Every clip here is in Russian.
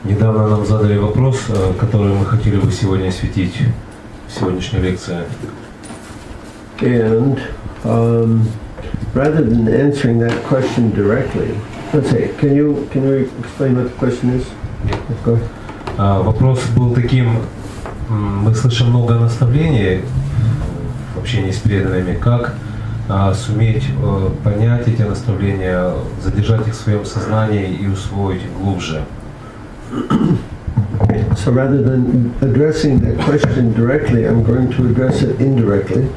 Недавно нам задали вопрос, который мы хотели бы сегодня осветить в сегодняшней лекции. And rather than answering that question directly, let's say, can you explain what the question is? Go ahead. Вопрос был таким: мы слышим много наставлений в общении с преданными, как суметь понять эти наставления, задержать их в своем сознании и усвоить глубже. So rather than addressing that question directly, I'm going to address it indirectly.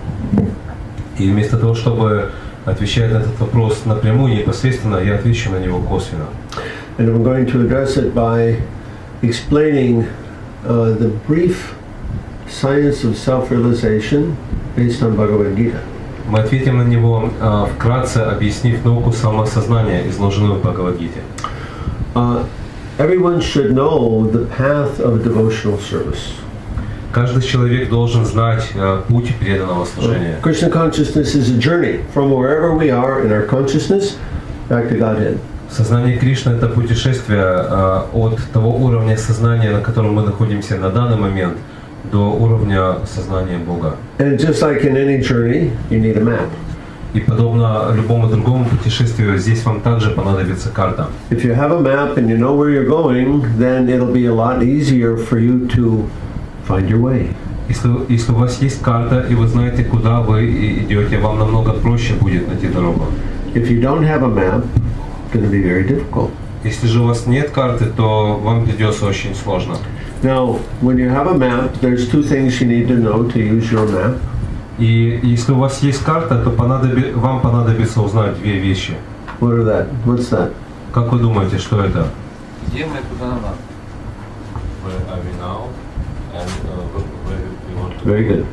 И вместо того, чтобы отвечать на этот вопрос напрямую, непосредственно, я отвечу на него косвенно. And I'm going to address it by explaining the brief science of self-realization based on Bhagavad-Gita. Мы ответим на него вкратце, объяснив науку самоосознания, изложенную в Бхагавад-Гите. Everyone should know the path of devotional service. Каждый человек должен знать путь преданного служения. Krishna consciousness is a journey from wherever we are in our consciousness back to Godhead. Сознание Кришны — это путешествие от того уровня сознания, на котором мы находимся на данный момент, до уровня сознания Бога. And just like in any journey, you need a map. И подобно любому другому путешествию, здесь вам также понадобится карта. If you have a map and you know where you're going, then it'll be a lot easier for you to find your way. Если у вас есть карта и вы знаете, куда вы идете, вам намного проще будет найти дорогу. If you don't have a map, it's going to be very difficult. Если же у вас нет карты, то вам придется очень сложно. Now, when you have a map, there's two things you need to know to use your map. И если у вас есть карта, то вам понадобится узнать две вещи. What are that? What's that? Как вы думаете, что это? Где мы, куда нам надо? Very good.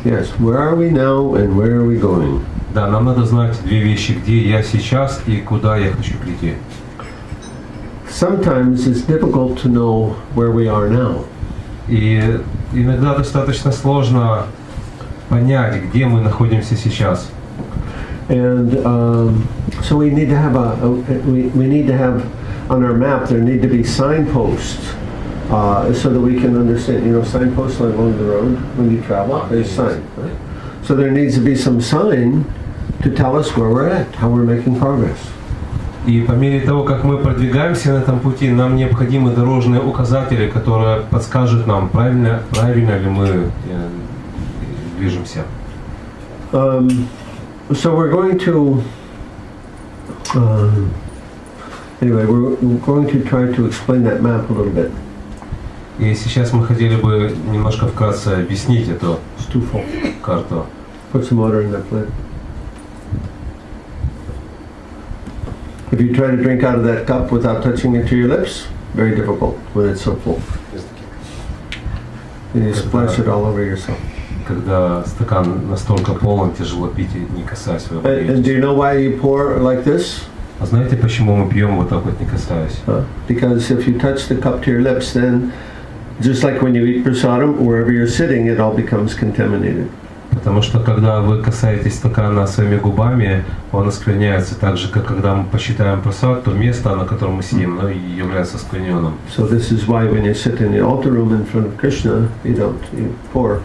Yes, where are we now and where are we going? Да, нам надо знать две вещи: где я сейчас и куда я хочу прийти. Sometimes it's difficult to know where we are now. И иногда достаточно сложно понять, где мы находимся сейчас. And so we need to have we need to have on our map, there need to be signposts so that we can understand. You know, signposts along the road when you travel. There's sign. Right? So there needs to be some sign to tell us where we're at, how we're making progress. И по мере того, как мы продвигаемся на этом пути, нам необходимы дорожные указатели, которые подскажут нам, правильно ли мы движемся. So we're going to anyway, we're going to try to explain that map a little bit. И сейчас мы хотели бы немножко вкратце объяснить эту карту. Put some water in that plate. If you try to drink out of that cup without touching it to your lips, very difficult when it's so full. And you splash it all over yourself. Когда стакан настолько полон, тяжело пить, не касаясь своего лица. And do you know why you pour like this? А знаете, почему мы пьем вот так вот, не касаясь? Because if you touch the cup to your lips, then just like when you eat prasadam, wherever you're sitting, it all becomes contaminated. Потому что когда вы касаетесь стакана своими губами, он оскверняется так же, как когда мы почитаем прасад, то место, на котором мы сидим, оно является оскверненным. So this is why when you sit in the altar room in front of Krishna, you pour.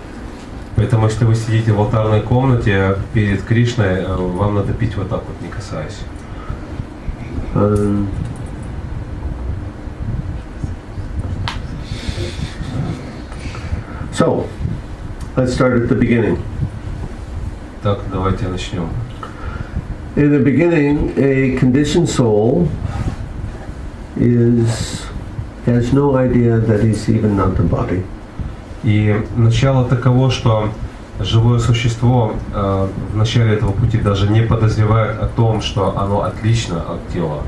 Поэтому, если вы сидите в алтарной комнате перед Кришной, вам надо пить вот так вот, не касаясь. So, let's start at the beginning. Так, давайте начнем. In the beginning, a conditioned soul has no idea that he's even not the body. И начало таково, что живое существо в начале этого пути даже не подозревает о том, что оно отлично от тела.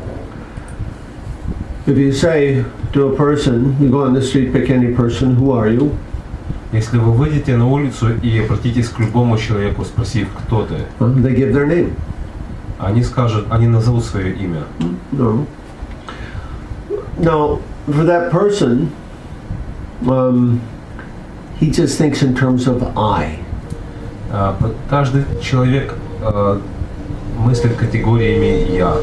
If you say to a person, you go on the street, pick any person, who are you? Если вы выйдете на улицу и обратитесь к любому человеку, спросив, кто ты, they give their name. Они назовут свое имя. No. Now, for that person, he just thinks in terms of I. Каждый человек мыслит категориями я.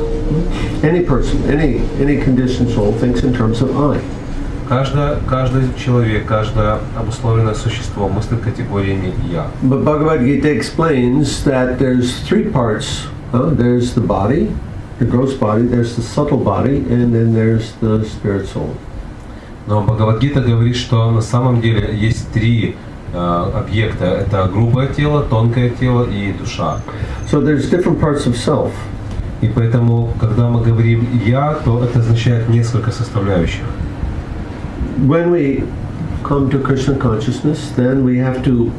Any person, any conditioned soul thinks in terms of I. Каждый человек, каждое обусловленное существо мыслит категориями «я». But Bhagavad-Gita explains that there's three parts. There's the body, the gross body, there's the subtle body, and then there's the spirit soul. Но Бхагавад-Гита говорит, что на самом деле есть три объекта. Это грубое тело, тонкое тело и душа. So there's different parts of self. И поэтому, когда мы говорим «я», то это означает несколько составляющих. When we come to Krishna consciousness, then we have to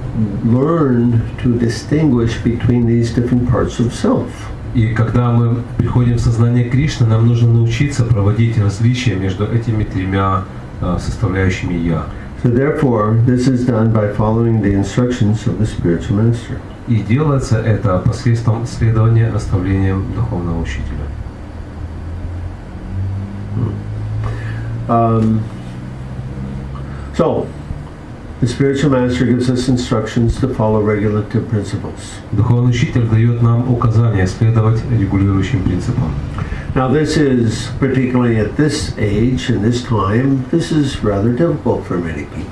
learn to distinguish between these different parts of self. И когда мы приходим в сознание Кришны, нам нужно научиться проводить различия между этими тремя составляющими «я». So therefore, this is done by following the instructions of the spiritual master. И делается это посредством следования наставлениям духовного учителя. So, the spiritual master gives us instructions to follow regulative principles. Духовный учитель дает нам указания следовать регулирующим принципам. Now this is, particularly at this age and this time, this is rather difficult for many people.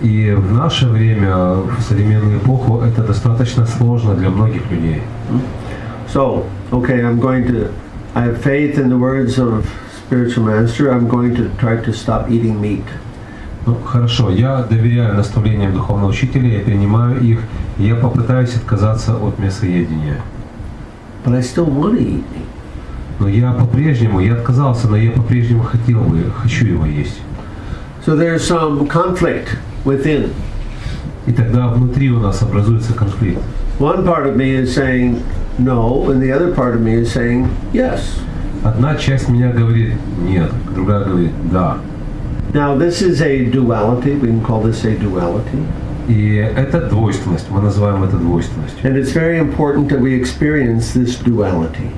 И в наше время, в современную эпоху, это достаточно сложно для многих людей. So, okay, I have faith in the words of spiritual master. I'm going to try to stop eating meat. Ну, хорошо, я доверяю наставлениям духовного учителя, я принимаю их, и я попытаюсь отказаться от мясоедения. But I still want to eat meat. Но я отказался, но я по-прежнему хочу его есть. So there's some conflict within. И тогда внутри у нас образуется конфликт. One part of me is saying no, and the other part of me is saying yes. Одна часть меня говорит нет, другая говорит да. Now this is a duality. We can call this a duality. И это двойственность, мы называем это двойственностью. And it's very important that we experience this duality.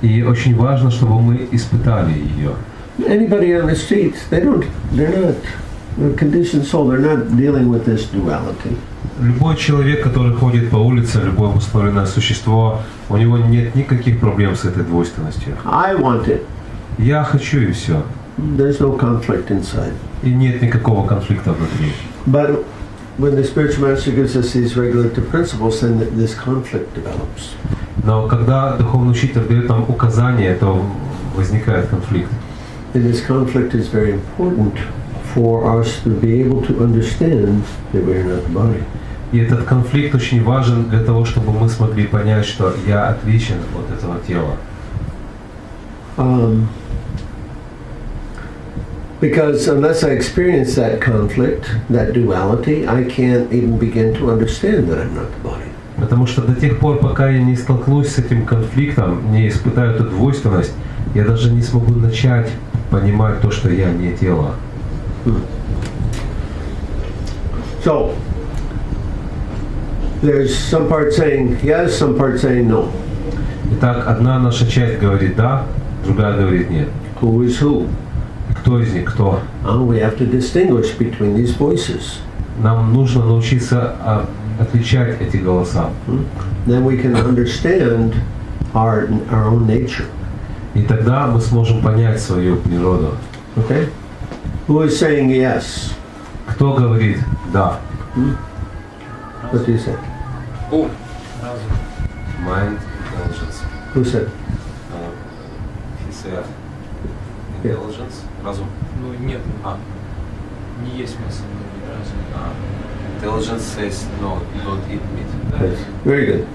И очень важно, чтобы мы испытали ее. Anybody on the street, they're not a conditioned soul. They're not dealing with this duality. Любой человек, который ходит по улице, любое обусловленное существо, у него нет никаких проблем с этой двойственностью. I want it. Я хочу и все. There's no conflict inside. И нет никакого конфликта внутри. But when the spiritual master gives us these regulative principles, then this conflict develops. Но когда духовный учитель дает нам указания, то возникает конфликт. And this conflict is very important for us to be able to understand that we are not the body. И этот конфликт очень важен для того, чтобы мы смогли понять, что я отличен от этого тела. Because unless I experience that conflict, that duality, I can't even begin to understand that I'm not the body. Потому что до тех пор, пока я не столкнусь с этим конфликтом, не испытаю эту двойственность, я даже не смогу начать понимать то, что я не тело. So, there's some part saying yes, some part saying no. Итак, одна наша часть говорит да, другая говорит нет. Who is who? Кто из них кто? We have to distinguish between these voices. Нам нужно научиться отличать эти голоса. Then we can understand our own nature. И тогда мы сможем понять свою природу. Okay? Who is saying yes? Кто говорит да? What do you say? Mind, intelligence. Who said? He said intelligence, разум. Ну нет, не есть мясо, разум. Intelligence says no, don't eat meat. Yes. Very good.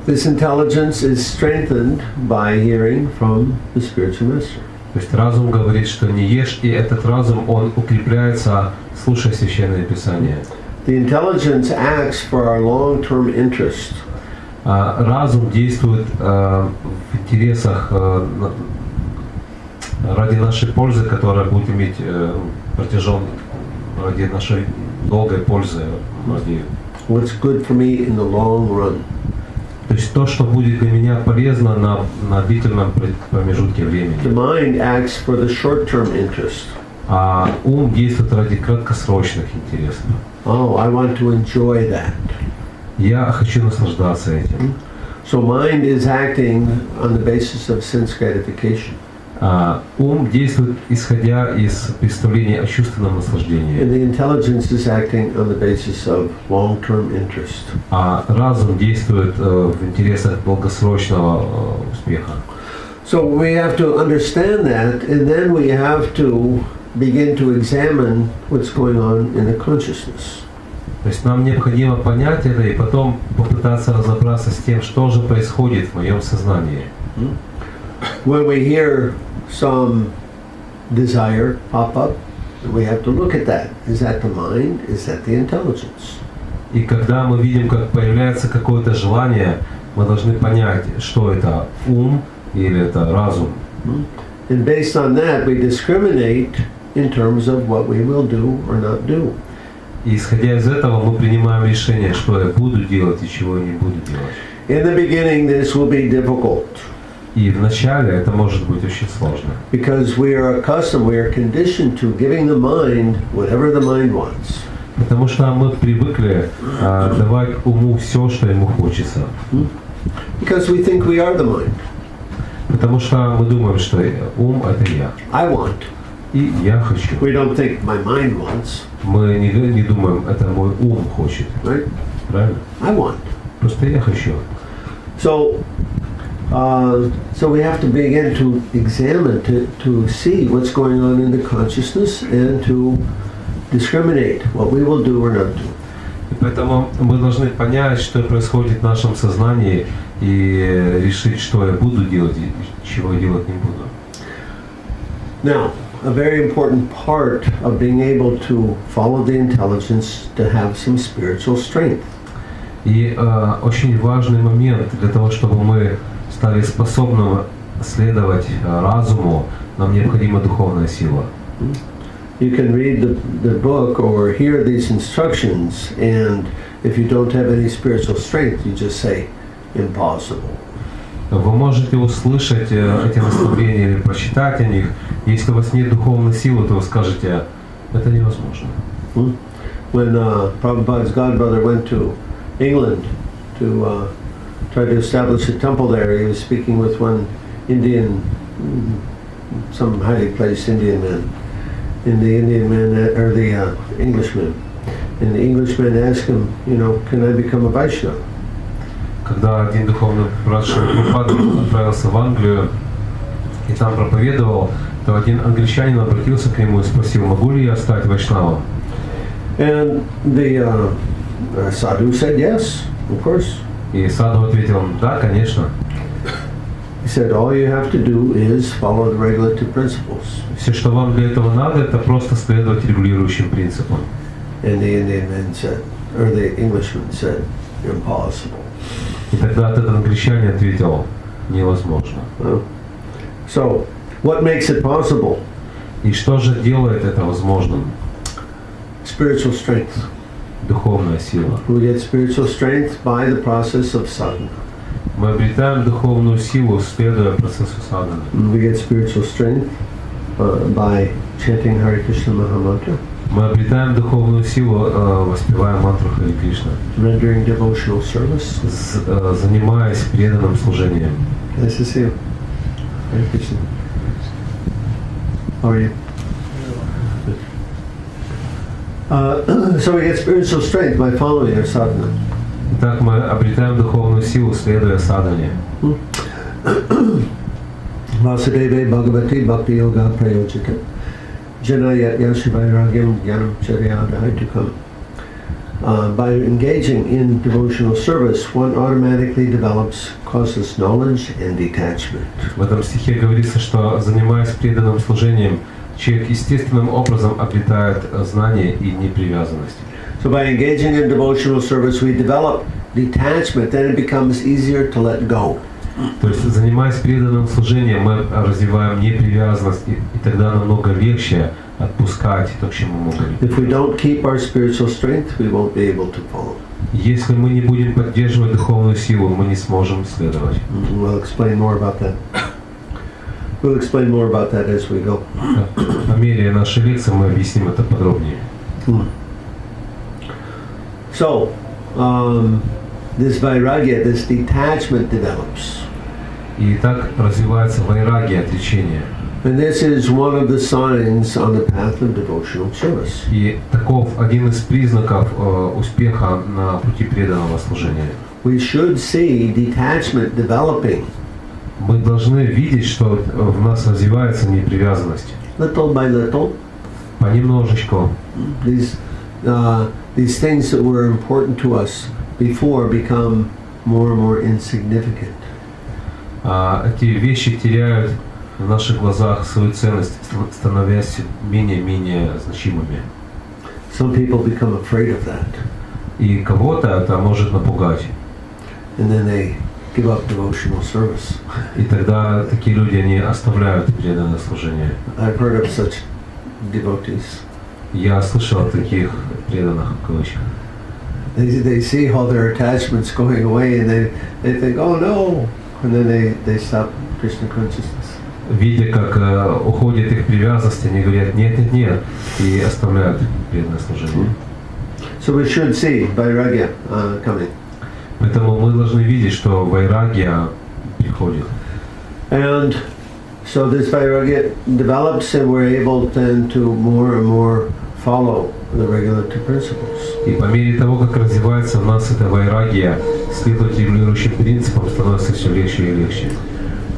This intelligence is strengthened by hearing from the spiritual master. То есть разум говорит, что не ешь, и этот разум, он укрепляется, слушая Священное Писание. The intelligence acts for our long-term interest. Разум действует в интересах ради нашей пользы, которая будет иметь ради нашей долгой пользы. What's good for me in the long run. То есть то, что будет для меня полезно на длительном промежутке времени. The mind acts for the short-term interest. А ум действует ради краткосрочных интересов. Oh, I want to enjoy that. Я хочу наслаждаться этим. So mind is acting on the basis of sense gratification. Ум действует исходя из представления о чувственном наслаждении. And the intelligence is acting on the basis of long-term interest. А разум действует в интересах долгосрочного успеха. So we have to understand that, and then we have to begin to examine what's going on in the consciousness. То есть нам необходимо понять это и потом попытаться разобраться с тем, что же происходит в моем сознании. When we hear some desire pop up, we have to look at that. Is that the mind? Is that the intelligence? И когда мы видим, как появляется какое-то желание, мы должны понять, что это ум или это разум. And based on that, we discriminate in terms of what we will do or not do. И исходя из этого мы принимаем решение, что я буду делать и чего я не буду делать. In the beginning, this will be difficult. И вначале это может быть очень сложно. Because we are accustomed, we are conditioned to giving the mind whatever the mind wants. Потому что мы привыкли давать уму все, что ему хочется. Because we think we are the mind. Потому что мы думаем, что ум — это я. I want. И я хочу. We don't think my mind wants. Мы не думаем, это мой ум хочет. Right? Правильно? I want. Просто я хочу. So we have to begin to examine, to see what's going on in the consciousness and to discriminate what we will do or not do. И поэтому мы должны понять, что происходит в нашем сознании, и решить, что я буду делать и чего я делать не буду. Now, a very important part of being able to follow the intelligence to have some spiritual strength. И очень важный момент для того, чтобы мы стали способны следовать разуму, нам необходима духовная сила. You can read the book or hear these instructions, and if you don't have any spiritual strength, you just say, impossible. Вы можете услышать эти наставления или прочитать о них. Если у вас нет духовной силы, то вы скажете, это невозможно. When Prabhupada's godbrother went to England to try to establish a temple there, he was speaking with one Indian, some highly placed Indian man. And the Indian man, or the Englishman, and the Englishman asked him, can I become a Vaishnava? Когда один духовный брат Шрилы Прабхупады отправился в Англию и там проповедовал, то один англичанин обратился к нему и спросил, могу ли я стать вайшнавом? And the sadhu said yes, of course. И садху ответил, да, конечно. He said, all you have to do is follow the regulative principles. Все, что вам для этого надо, это просто следовать регулирующим принципам. And the Indian man said, or the Englishman said, impossible. И тогда этот англичанин ответил, невозможно. So, what makes it possible? И что же делает это возможным? Spiritual strength. Духовная сила. We get spiritual strength by the process of sadhana. Мы обретаем духовную силу, следуя процессу садханы. We get spiritual strength by chanting Hare Krishna Mahamantra. Мы обретаем духовную силу, воспевая мантру Харе Кришна, rendering devotional service. занимаясь преданным служением. Nice to see you. Hare Krishna. How are you? So we get spiritual strength by following our sadhana. Итак, мы обретаем духовную силу, следуя садхане. Vasudeve Bhagavati Bhakti Yoga Prayojita Janaya Yashivairagyam Jnanam Charyadhaitukam. By engaging in devotional service, one automatically develops causeless knowledge and detachment. В этом стихе говорится, что занимаясь преданным служением, человек естественным образом обретает знание и непривязанность. So by engaging in devotional service, we develop detachment, then it becomes easier to let go. То есть, занимаясь преданным служением, мы развиваем непривязанность, и тогда намного легче отпускать то, к чему мы говорим. If we don't keep our spiritual strength, we won't be able to follow. Если мы не будем поддерживать духовную силу, мы не сможем следовать. We'll explain more about that. We'll explain more about that as we go. По мере нашей лекции мы объясним это подробнее. So, this vairagya, this detachment develops. И так развивается вайрагия, отречение. And this is one of the signs on the path of devotional service. И таков один из признаков успеха на пути преданного служения. We should see detachment developing Мы должны видеть, что в нас развивается непривязанность. little by little. Понемножечку. These things that were important to us before become more and more insignificant. Эти вещи теряют в наших глазах свою ценность, становясь менее значимыми. Some people become afraid of that, И кого-то это может напугать. and then they give up devotional service. И тогда такие люди, они оставляют преданное служение. I've heard of such devotees. Я слышал о таких преданных, в кавычках. They see how their attachment's going away, and they think, oh no, and then they stop Krishna consciousness. Видя, как уходит их привязанность, они говорят нет, и оставляют преданное служение. So we should see vairagya coming. Поэтому мы должны видеть, что вайрагья приходит. And so this vairagya develops, and we're able then to more and more follow the regulative principles. И по мере того, как развивается в нас эта вайрагья, следовать регулирующим принципам становится все легче и легче.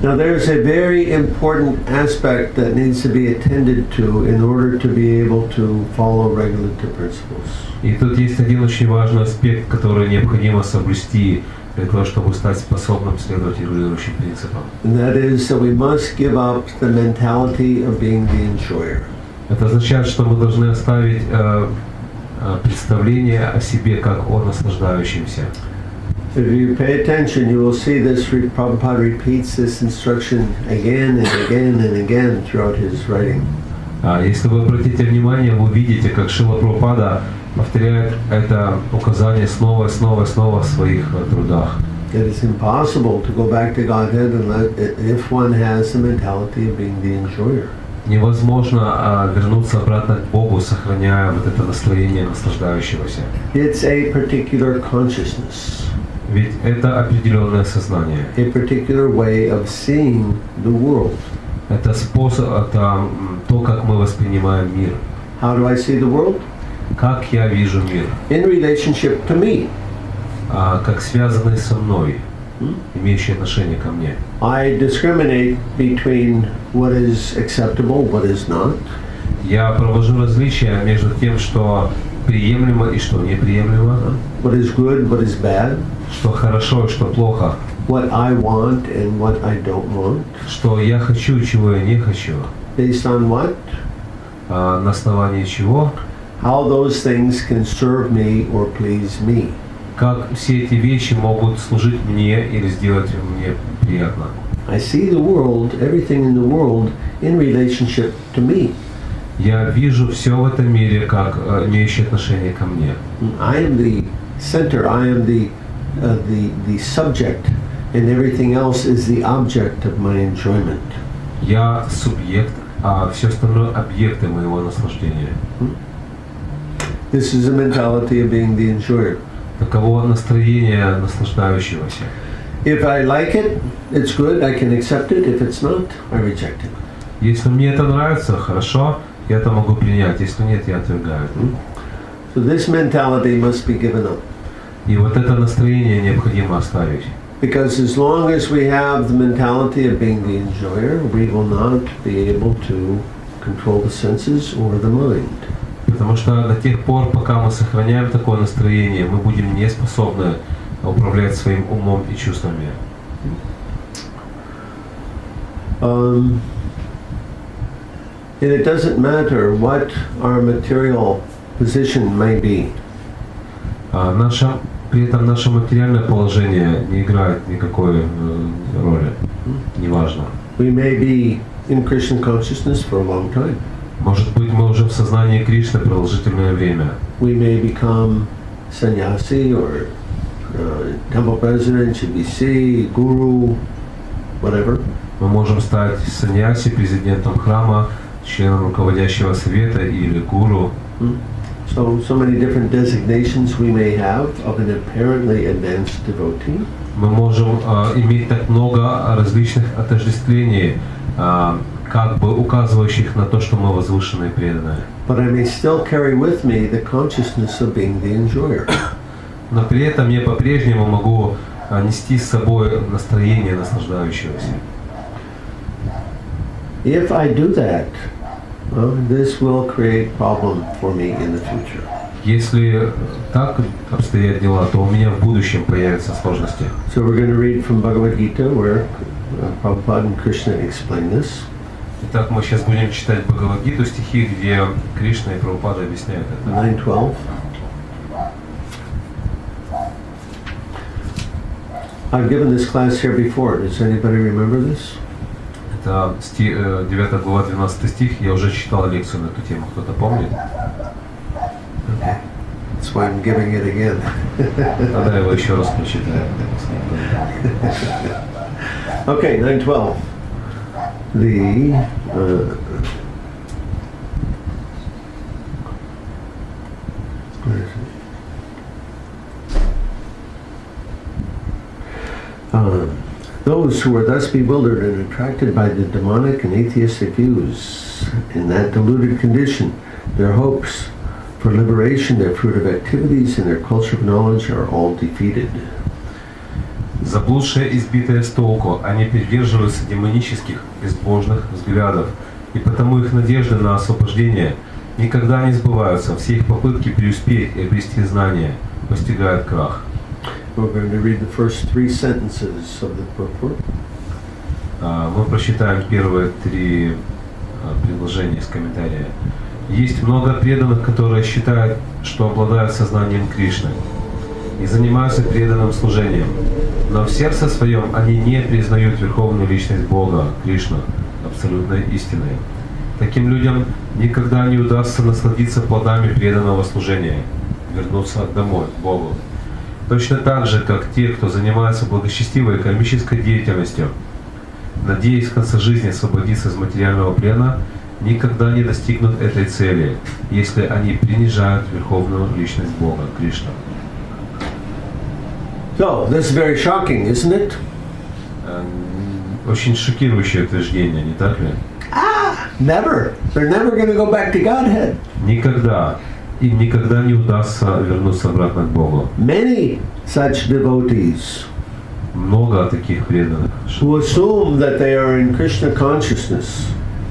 Now there's a very important aspect that needs to be attended to in order to be able to follow regulative principles. И тут есть один очень важный аспект, который необходимо соблюсти для того, чтобы стать способным следовать регулирующим принципам. And that is that we must give up the mentality of being the enjoyer. Это означает, что мы должны оставить представление о себе как о наслаждающемся. If you pay attention, you will see this. Prabhupada repeats this instruction again and again and again throughout his writing. Если вы обратите внимание, вы увидите, как Шрила Прабхупада повторяет это указание снова и снова в своих трудах. It is impossible to go back to Godhead if one has the mentality of being the enjoyer. Невозможно вернуться обратно к Богу, сохраняя вот это настроение наслаждающегося. It's a particular consciousness. Ведь это определенное сознание. A particular way of seeing the world. Это способ, это то, как мы воспринимаем мир. How do I see the world? Как я вижу мир? In relationship to me. Как связанный со мной, имеющий отношение ко мне. I discriminate between what is acceptable, what is not. Я провожу различия между тем, что приемлемо и что неприемлемо. What is good, what is bad. Что хорошо и что плохо. What I want and what I don't want. Что я хочу и чего я не хочу. Based on what? На основании чего? How those things can serve me or please me. Как все эти вещи могут служить мне или сделать мне приятно. I see the world, everything in the world, in relationship to me. Я вижу все в этом мире как имеющее отношение ко мне. I am the center. I am the subject, and everything else is the object of my enjoyment. Я субъект, а все остальное объекты моего наслаждения. This is the mentality of being the enjoyer. Таково настроение наслаждающегося. If I like it, it's good. I can accept it. If it's not, I reject it. Если мне это нравится, хорошо, я это могу принять. Если нет, я отвергаю. So this mentality must be given up. И вот это настроение необходимо оставить. Because as long as we have the mentality of being the enjoyer, we will not be able to control the senses or the mind. Потому что до тех пор, пока мы сохраняем такое настроение, мы будем не способны управлять своим умом и чувствами. And it doesn't matter what our material position may be. При этом наше материальное положение не играет никакой роли, неважно. We may be in Krishna consciousness for a long time. Может быть, мы уже в сознании Кришны продолжительное время. We may become sannyasi or temple president, GBC, guru, whatever. Мы можем стать саньяси, президентом храма, членом руководящего совета или гуру. So many different designations we may have of an apparently advanced devotee. Мы можем иметь так много различных отождествлений как бы указывающих на то, что мы возвышенные и преданные. But I may still carry with me the consciousness of being the enjoyer. Но при этом я по-прежнему могу нести с собой настроение наслаждающегося. If I do that, this will create problem for me in the future. Если так обстоят дела, то у меня в будущем появятся сложности. So we're going to read from Bhagavad-Gita, where Prabhupada and Krishna explain this. Итак, мы сейчас будем читать Бхагавад-Гиту, стихи, где Кришна и Прабхупада объясняют это. 9:12. I've given this class here before. Does anybody remember this? Это 9 глава, 12 стих. Я уже читал лекцию на эту тему. Кто-то помнит? Okay. That's why I'm giving it again. Тогда его еще раз прочитаю. Okay, 9:12. Where is it? Those who are thus bewildered and attracted by the demonic and atheistic views, in that deluded condition, their hopes for liberation, their fruitive activities, and their culture of knowledge are all defeated. Заблудшие и сбитые с толку, они придерживаются демонических, безбожных взглядов, и потому их надежды на освобождение никогда не сбываются, все их попытки преуспеть и обрести знания постигают крах. We're going to read the first 3 sentences of the purport. Мы прочитаем первые 3 предложения из комментария. Есть много преданных, которые считают, что обладают сознанием Кришны и занимаются преданным служением, но в сердце своем они не признают Верховную Личность Бога, Кришну, абсолютной истиной. Таким людям никогда не удастся насладиться плодами преданного служения, вернуться домой, к Богу. Точно так же, как те, кто занимается благочестивой кармической деятельностью, надеясь в конце жизни освободиться из материального плена, никогда не достигнут этой цели, если они принижают Верховную Личность Бога, Кришну. So, this is very shocking, isn't it? Очень шокирующее утверждение, не так ли? Never. They're never going to go back to Godhead. Никогда. Им никогда не удастся вернуться обратно к Богу. Many such devotees Много таких преданных, who assume that they are in Krishna consciousness,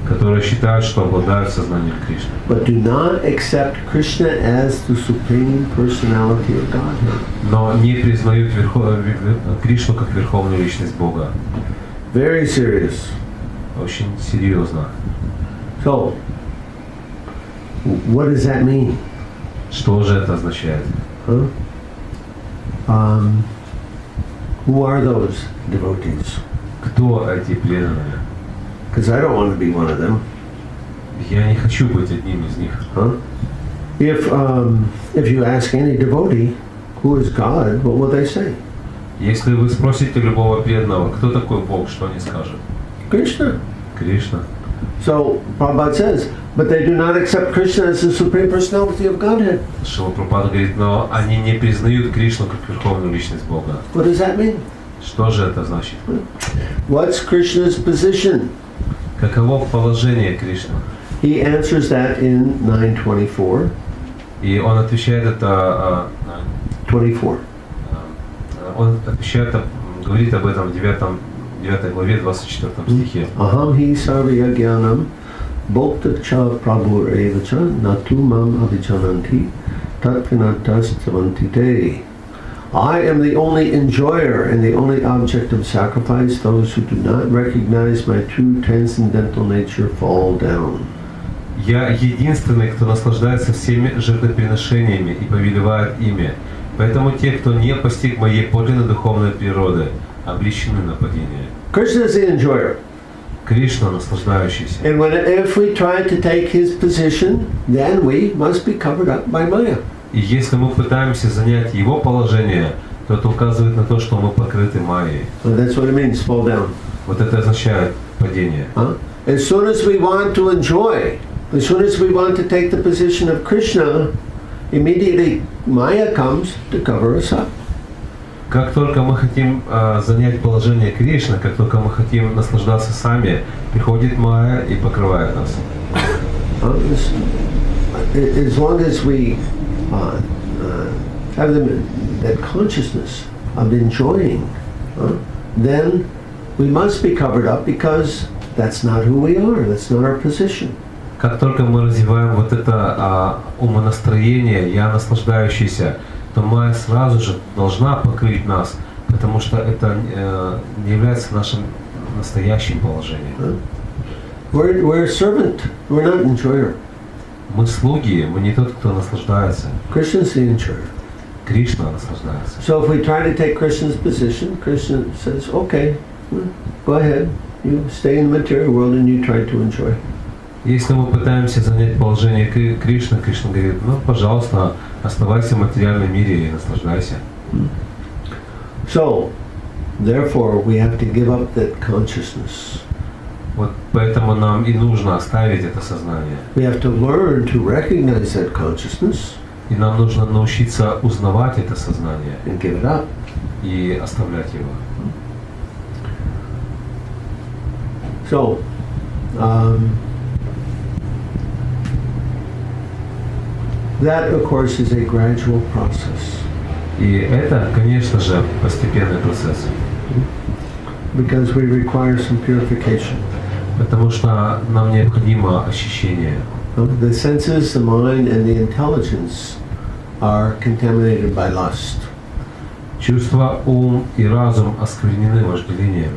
которые считают, что обладают сознанием Кришны, but do not accept Krishna as the Supreme Personality of Godhead. но не признают Кришну как Верховную Личность Бога. Very serious. Очень серьезно. So, what does that mean? Что же это означает? Huh? Who are those devotees? Кто эти преданные? Because I don't want to be one of them. Я не хочу быть одним из них. Huh? If you ask any devotee who is God, what will they say? Если вы спросите любого преданного, кто такой Бог, что они скажут? Krishna. Кришна. So Prabhupada says, but they do not accept Krishna as the Supreme Personality of Godhead. Шрила Прабхупада говорит, но они не признают Кришну как Верховную Личность Бога. What does that mean? Что же это значит? What's Krishna's position? Каково положение Кришны? He answers that in 9:24. И он отвечает это, 24. он отвечает, говорит об этом в 9 главе 24 стихе. Aham hi sarvya jnanam bhokta cha prabhu evacha natu mam avichananti tattvinatas tavanti te. I am the only enjoyer and the only object of sacrifice. Those who do not recognize my true transcendental nature fall down. Я единственный, кто наслаждается всеми жертвоприношениями и повелевает ими. Поэтому те, кто не постиг моей подлинной духовной природы, обречены на падение. Krishna is the enjoyer. Кришна наслаждающийся. And if we try to take his position, then we must be covered up by Maya. И если мы пытаемся занять его положение, то это указывает на то, что мы покрыты майей. So that's what it means, fall down. Вот это означает падение. As soon as we want to enjoy, as soon as we want to take the position of Krishna, immediately Maya comes to cover us up. Как только мы хотим занять положение Кришны, как только мы хотим наслаждаться сами, приходит Майя и покрывает нас. As long as we have that consciousness of enjoying, then we must be covered up because that's not who we are, that's not our position. Как только мы развиваем вот это умонастроение, я наслаждающийся, то Майя сразу же должна покрыть нас, потому что это не является нашим настоящим положением. We're a servant, we're not an enjoyer. Мы слуги, мы не тот, кто наслаждается. Krishna's the enjoyer. Кришна наслаждается. So if we try to take Krishna's position, Krishna says, okay, go ahead, you stay in the material world and you try to enjoy. Если мы пытаемся занять положение Кришны, Кришна говорит, ну, пожалуйста, оставайся в материальном мире и наслаждайся. So, therefore, we have to give up that consciousness. Вот поэтому нам и нужно оставить это сознание. We have to learn to recognize that consciousness. И нам нужно научиться узнавать это сознание. And give it up. И оставлять его. So, that, of course, is a gradual process. И это, конечно же, постепенный процесс. Because we require some purification. Потому что нам необходимо очищение. The senses, the mind, and the intelligence are contaminated by lust. Чувства, ум и разум осквернены вожделением.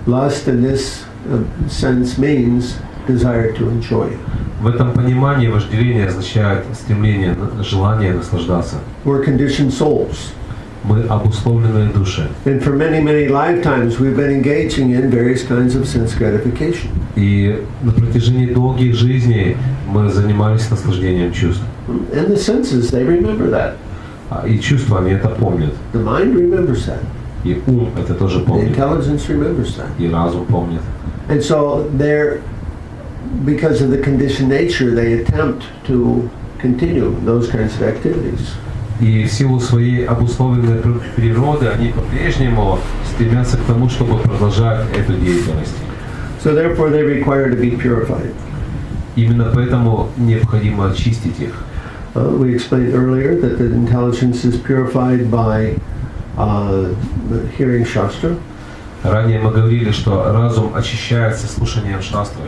Lust in this sense means desire to enjoy. В этом понимании вожделение означает стремление, желание наслаждаться. We're conditioned souls. Мы обусловленные души. And for many, many lifetimes we've been engaging in various kinds of sense gratification. И на протяжении долгих жизней мы занимались наслаждением чувств. And the senses, they remember that. И чувства, они это помнят. The mind remembers that. И ум это тоже The помнит. intelligence remembers that. И разум помнит. And so they're, because of the conditioned nature, they attempt to continue those kinds of activities. И в силу своей обусловленной природы они по-прежнему стремятся к тому, чтобы продолжать эту деятельность. So therefore they require to be purified. Именно поэтому необходимо очистить их. We explained earlier that the intelligence is purified by hearing Shastra. Ранее мы говорили, что разум очищается слушанием шастры.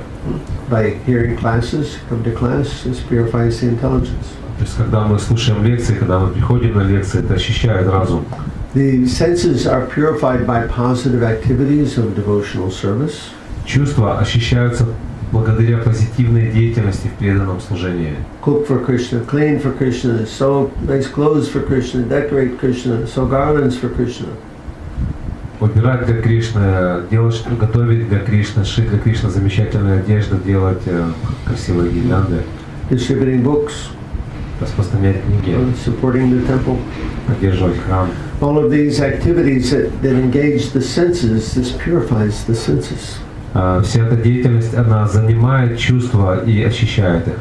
By hearing classes, come to class, this purifies the intelligence. То есть, когда мы слушаем лекции, когда мы приходим на лекции, это очищает разум. The senses are purified by positive activities of devotional service. Чувства очищаются благодаря позитивной деятельности в преданном служении. Cook for Krishna, clean for Krishna, sew nice clothes for Krishna, decorate Krishna, sew garlands for Krishna. Убирать для Кришны, делать, готовить для Кришны, шить для Кришны замечательную одежду, делать красивые гирлянды. Distributing books, распространять книги, supporting the temple. поддерживать храм. All of these activities that engage the senses, this purifies the senses. Вся эта деятельность, она занимает чувства и очищает их.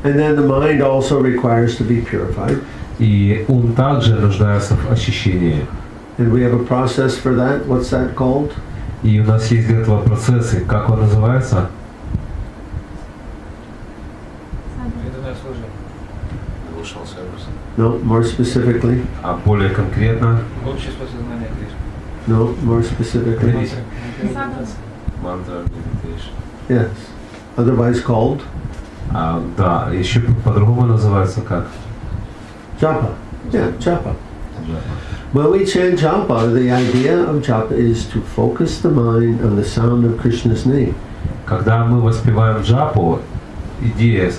And then the mind also requires to be purified. И ум также нуждается в очищении. And we have a process for that. What's that called? И у нас есть для этого процессы. Как он называется? No, more specifically. А более конкретно? Общество сознания Кришны. No, more specifically. Мантра, meditation. Yes. Otherwise called? Да, еще по-другому называется как? Japa. Yeah, japa. When we chant japa, the idea of japa is to focus the mind on the sound of Krishna's name. Когда мы воспеваем джапу, идея,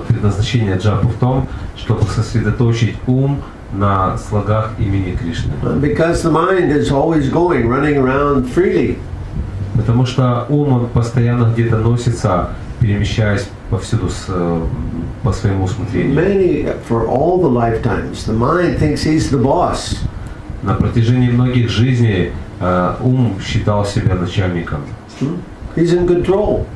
предназначение джапы в том, чтобы сосредоточить ум на слогах имени Кришны. Because the mind is always going, running around freely. Потому что ум, он постоянно где-то носится, перемещаясь повсюду по своему усмотрению. Many, for all the lifetimes, the mind thinks he's the boss. На протяжении многих жизней ум считал себя начальником. He's in control.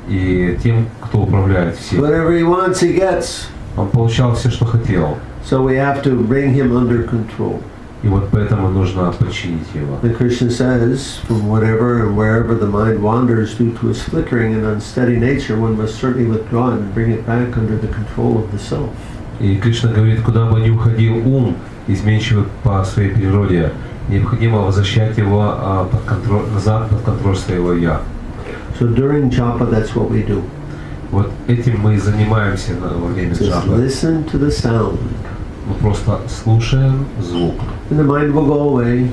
И тем, кто управляет всем. Whatever he wants, he gets. Он получал все, что хотел. So we have to bring him under control. И вот поэтому нужно подчинить его. And Krishna says, from whatever and wherever the mind wanders due to its flickering and unsteady nature, one must certainly withdraw it and bring it back under the control of the self. И Кришна говорит, куда бы ни уходил ум, изменчивый по своей природе, необходимо возвращать его назад под контроль своего «я». So during japa, that's what we do. Вот этим мы и занимаемся во время Just джапы. listen to the sound. Мы просто слушаем звук, And the mind will go away,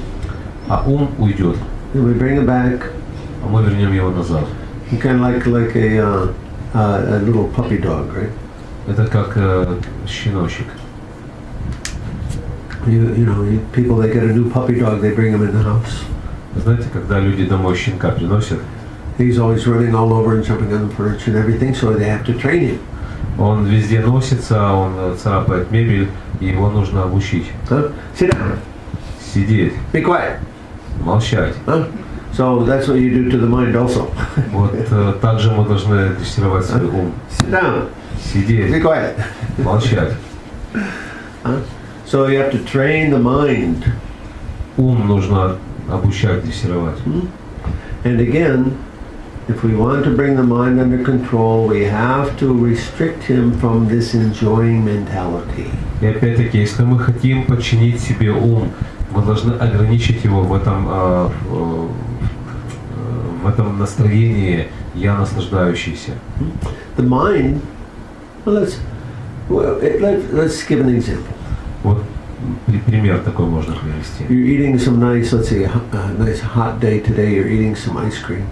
а ум уйдет, and we bring it back. а мы вернем его назад. Kind of like a little puppy dog, right? Это как щеночек. People, they get a new puppy dog, they bring him in the house. Знаете, когда люди домой щенка приносят, He's always running all over and jumping on the furniture and everything, so they have to train him. он везде носится, он царапает мебель, и его нужно обучить. Huh? Sit down. Сидеть, Be quiet. молчать. Huh? So that's what you do to the mind also. Вот также мы должны дрессировать свой ум. Sit down. Be Сидеть, quiet. молчать. Huh? So you have to train the mind. Ум нужно обучать, дрессировать. And again, if we want to bring the mind under control, we have to restrict him from this enjoying mentality. И опять-таки, если мы хотим подчинить себе ум, мы должны ограничить его в этом настроении «я наслаждающийся». The mind, let's give an example. Вот пример такой можно привести. You're eating some nice, let's say, a nice hot day today, you're eating some ice cream.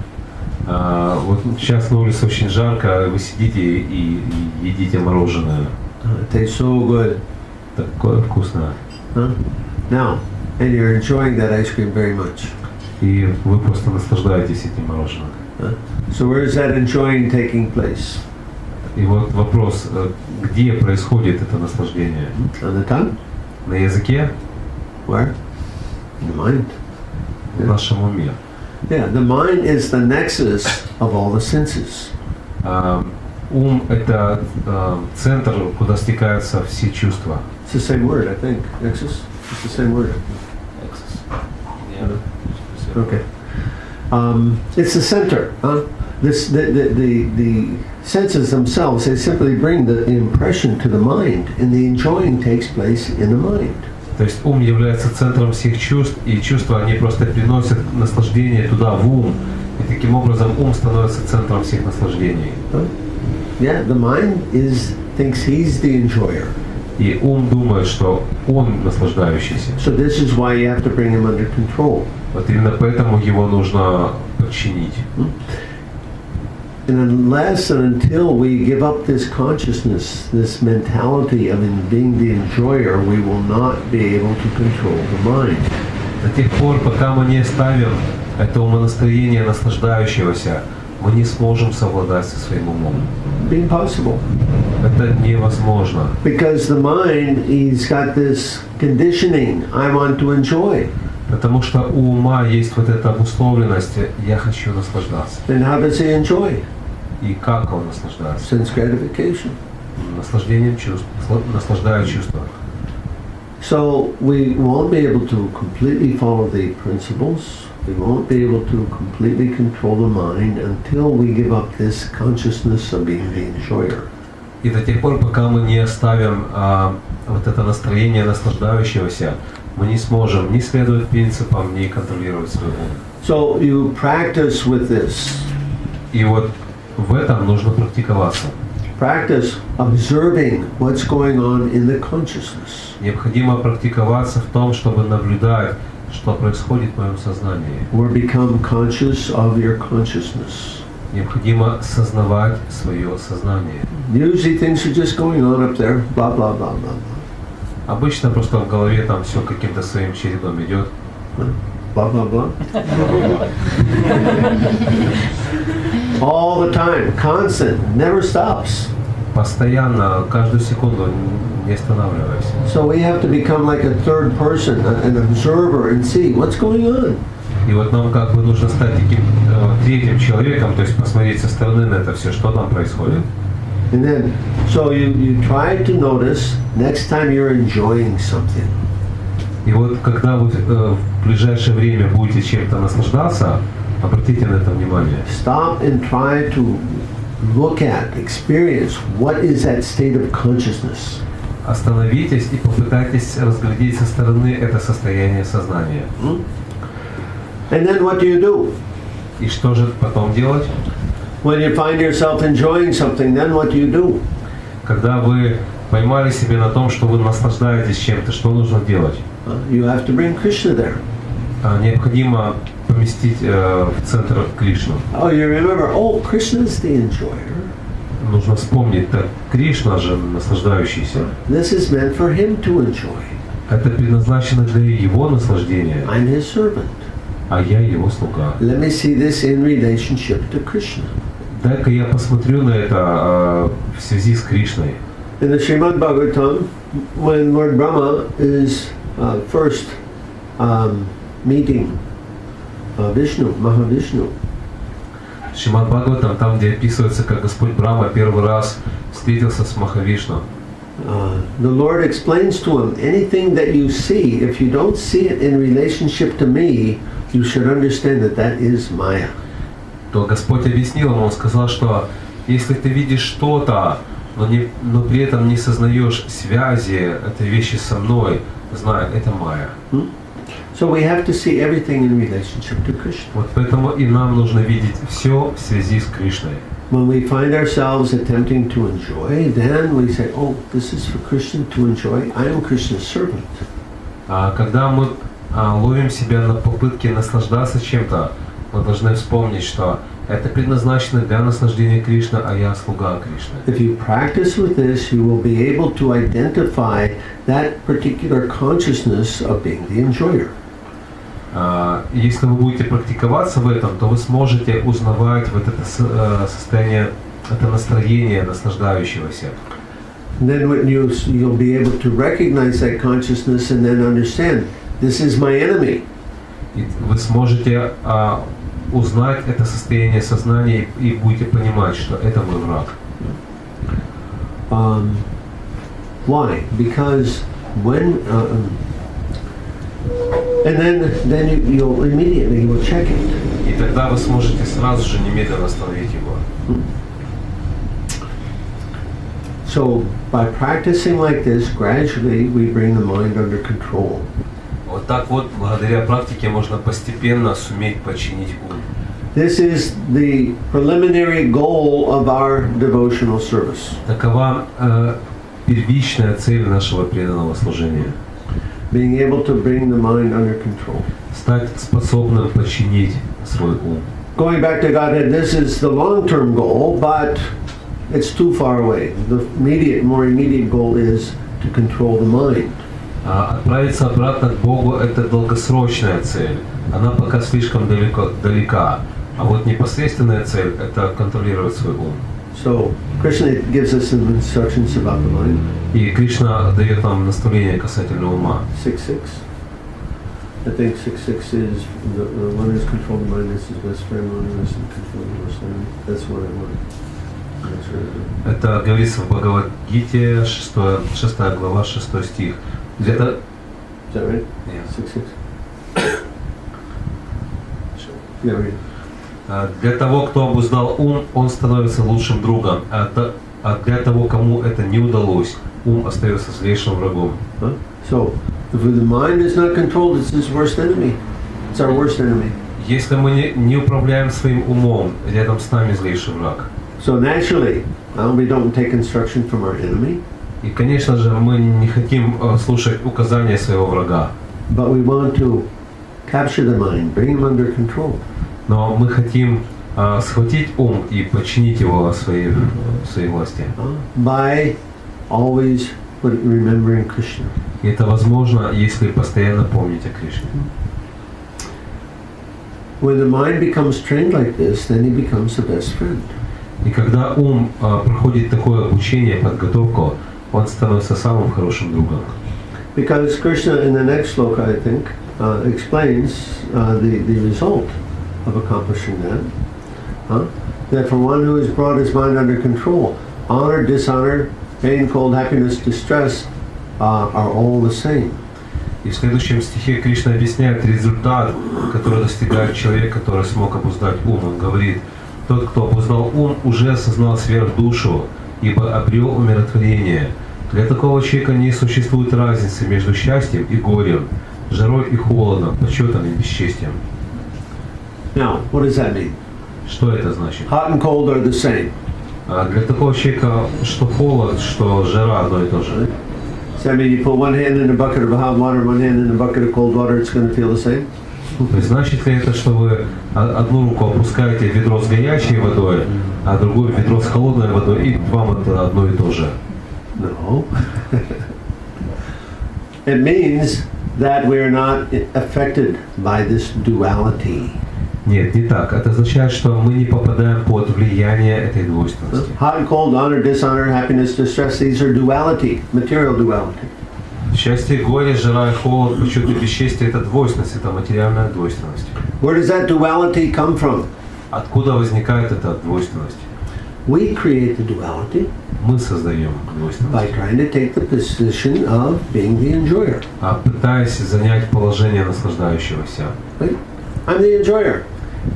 Вот сейчас на улице очень жарко, вы сидите и едите мороженое. It tastes so good. Такое вкусное. Now, and you're enjoying that ice cream very much. И вы просто наслаждаетесь этим мороженым. So where is that enjoying taking place? И вот вопрос, где происходит это наслаждение? On the tongue? На языке? Where? In the mind. В нашем уме. Yeah, the mind is the nexus of all the senses. Ум – это центр, куда стекаются все чувства. It's the same word, I think. Nexus? It's the same word. Okay. It's the center. The senses themselves, they simply bring the impression to the mind, and the enjoying takes place in the mind. То есть ум является центром всех чувств, и чувства, они просто приносят наслаждение туда, в ум. И таким образом ум становится центром всех наслаждений. Yeah, the mind thinks he's the enjoyer. И ум думает, что он наслаждающийся. So this is why you have to bring him under control. Вот именно поэтому его нужно подчинить. And unless and until we give up this consciousness, this mentality of being the enjoyer, we will not be able to control the mind. До тех пор, пока мы не ставим это умонастроение наслаждающегося, мы не сможем совладать со своим умом. Be impossible. Это невозможно. Because the mind, he's got this conditioning, I want to enjoy. Потому что у ума есть вот эта обусловленность, я хочу наслаждаться. And how does he enjoy? И как он наслаждается? Sense gratification. Наслаждением чувств, наслаждая чувства. So we won't be able to completely follow the principles. We won't be able to completely control the mind until we give up this consciousness of being the enjoyer. И до тех пор, пока мы не оставим вот это настроение наслаждающегося, мы не сможем ни следовать принципам, ни контролировать свой ум. So you practice with this. И вот в этом нужно практиковаться. Practice observing what's going on in the consciousness. Необходимо практиковаться в том, чтобы наблюдать, что происходит в моем сознании. Or become conscious of your consciousness. Необходимо сознавать свое сознание. Usually things are just going on up there, blah, blah, blah, blah, blah. Обычно просто в голове там все каким-то своим чередом идет. Blah, blah, blah. All the time, constant, never stops. Постоянно, каждую секунду, не останавливаясь. So we have to become like a third person, an observer, and see what's going on. И вот нам как бы нужно стать таким третьим человеком, то есть посмотреть со стороны на это все, что там происходит. And then, so you try to notice next time you're enjoying something. И вот когда вы в ближайшее время будете чем-то наслаждаться, обратите на это внимание. Stop and try to look at, experience what is that state of consciousness. Остановитесь и попытайтесь разглядеть со стороны это состояние сознания. And then what do? И что же потом делать? When you find yourself enjoying something, then what do? Когда вы поймали себя на том, что вы наслаждаетесь чем-то, что нужно делать? You have to bring Krishna there. Необходимо поместить в центр Кришну. Oh, you remember, Krishna is the enjoyer. Нужно вспомнить, так Кришна же наслаждающийся. This is meant for him to enjoy. Это предназначено для его наслаждения, I'm his servant. а я его слуга. Let me see this in relationship to Krishna. Дай-ка я посмотрю на это в связи с Кришной. In the Srimad Bhagavatam, when Lord Brahma is first meeting Vishnu, Mahavishnu, Шримад Бхагаватам, там, где описывается, как Господь Брахма первый раз встретился с Махавишну. the Lord explains to him, anything that you see, if you don't see it in relationship to me, you should understand that that is Maya. То Господь объяснил ему, Он сказал, что если ты видишь что-то, но при этом не сознаешь связи этой вещи со мной, знай, это Майя. So we have to see everything in relationship to Krishna. Вот поэтому и нам нужно видеть все в связи с Кришной. When we find ourselves attempting to enjoy, then we say, this is for Krishna to enjoy. I am Krishna's servant. Когда мы ловим себя на попытке наслаждаться чем-то, мы должны вспомнить, что это предназначено для наслаждения Кришны, а я слуга Кришны. If you practice with this, you will be able to identify that particular consciousness of being the enjoyer. Если вы будете практиковаться в этом, то вы сможете узнавать вот это состояние, это настроение наслаждающегося. Then you'll be able to recognize that consciousness and then understand, this is my enemy. И вы сможете узнать это состояние сознания и будете понимать, что это мой враг. Why? Because when and then you'll immediately check it. И тогда вы сможете сразу же немедленно остановить его. So by practicing like this, gradually we bring the mind under control. Вот так вот, благодаря практике можно постепенно суметь подчинить ум. This is the preliminary goal of our devotional service. Такова первичная цель нашего преданного служения. Being able to bring the mind under control. Стать способным подчинить свой ум. Going back to Godhead, this is the long-term goal, but it's too far away. The more immediate goal is to control the mind. Отправиться обратно к Богу – это долгосрочная цель. Она пока слишком далека. А вот непосредственная цель – это контролировать свой ум. So Krishna gives us some instructions about the mind. И Кришна дает нам наставление касательно ума. 6.6. I think 6.6 is the one who's controlled the mind is his best friend, one who isn't controlled the worst enemy. That's what I want. That's right. Это говорится в Бхагавад-Гите, 6 глава, 6 стих. Где-то... Is that right? Yeah. 6.6. Yeah, right. Для того, кто обуздал ум, он становится лучшим другом, а для того, кому это не удалось, ум остается злейшим врагом. So, if the mind is not controlled, it's his worst enemy. It's our worst enemy. Если мы не управляем своим умом, рядом с нами злейший враг. So naturally, we don't take instruction from our enemy. И, конечно же, мы не хотим слушать указания своего врага. But we want to capture the mind, bring him under control. Но мы хотим схватить ум и подчинить его своей власти. By always remembering Krishna. И это возможно, если постоянно помнить о Кришне. When the mind becomes trained like this, then he becomes the best friend. И когда ум проходит такое обучение, подготовку, он становится самым хорошим другом. Because Krishna in the next sloka, I think, explains the result of accomplishing that. That for one who has brought his mind under control, honor, dishonor, pain, cold, happiness, distress are all the same. И в следующем стихе Кришна объясняет результат, который достигает человек, который смог обуздать ум. Он говорит: тот, кто обуздал ум, уже осознал сверхдушу, ибо обрел умиротворение. Для такого человека не существует разницы между счастьем и горем, жарой и холодом, почетом и бесчестием. Now, what does that mean? Что это значит? Hot and cold are the same. Для такого человека что холод, что жара одно и то же. Does that mean you put one hand in a bucket of hot water, one hand in a bucket of cold water, it's going to feel the same? То есть значит ли это, что вы одну руку опускаете в ведро с горячей водой, а другую в ведро с холодной водой, и вам это одно и то же? No. It means that we're not affected by this duality. Нет, не так. Это означает, что мы не попадаем под влияние этой двойственности. Hot and cold, honor, dishonor, happiness, distress, these are duality, material duality. Счастье, горе, жара и холод, почет и бесчестие – это двойственность, это материальная двойственность. Where does that duality come from? Откуда возникает эта двойственность? We create the duality Мы создаем by двойственность, trying to take the position of being the enjoyer. пытаясь занять положение наслаждающегося. Right? I'm the enjoyer.